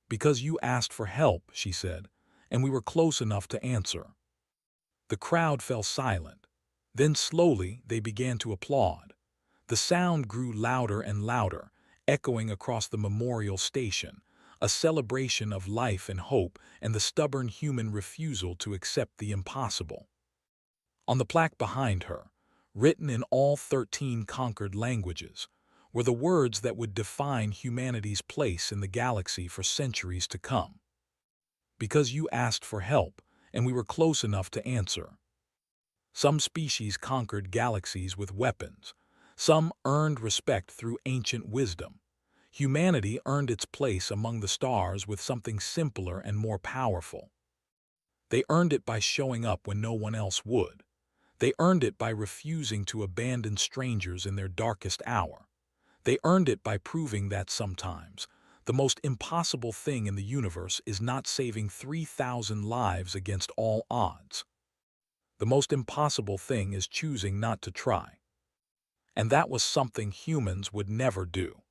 "Because you asked for help," she said, "and we were close enough to answer." The crowd fell silent. Then slowly they began to applaud. The sound grew louder and louder, echoing across the memorial station, a celebration of life and hope and the stubborn human refusal to accept the impossible. On the plaque behind her, written in all 13 conquered languages, were the words that would define humanity's place in the galaxy for centuries to come. "Because you asked for help, and we were close enough to answer." Some species conquered galaxies with weapons. Some earned respect through ancient wisdom. Humanity earned its place among the stars with something simpler and more powerful. They earned it by showing up when no one else would. They earned it by refusing to abandon strangers in their darkest hour. They earned it by proving that sometimes the most impossible thing in the universe is not saving 3,000 lives against all odds. The most impossible thing is choosing not to try. And that was something humans would never do.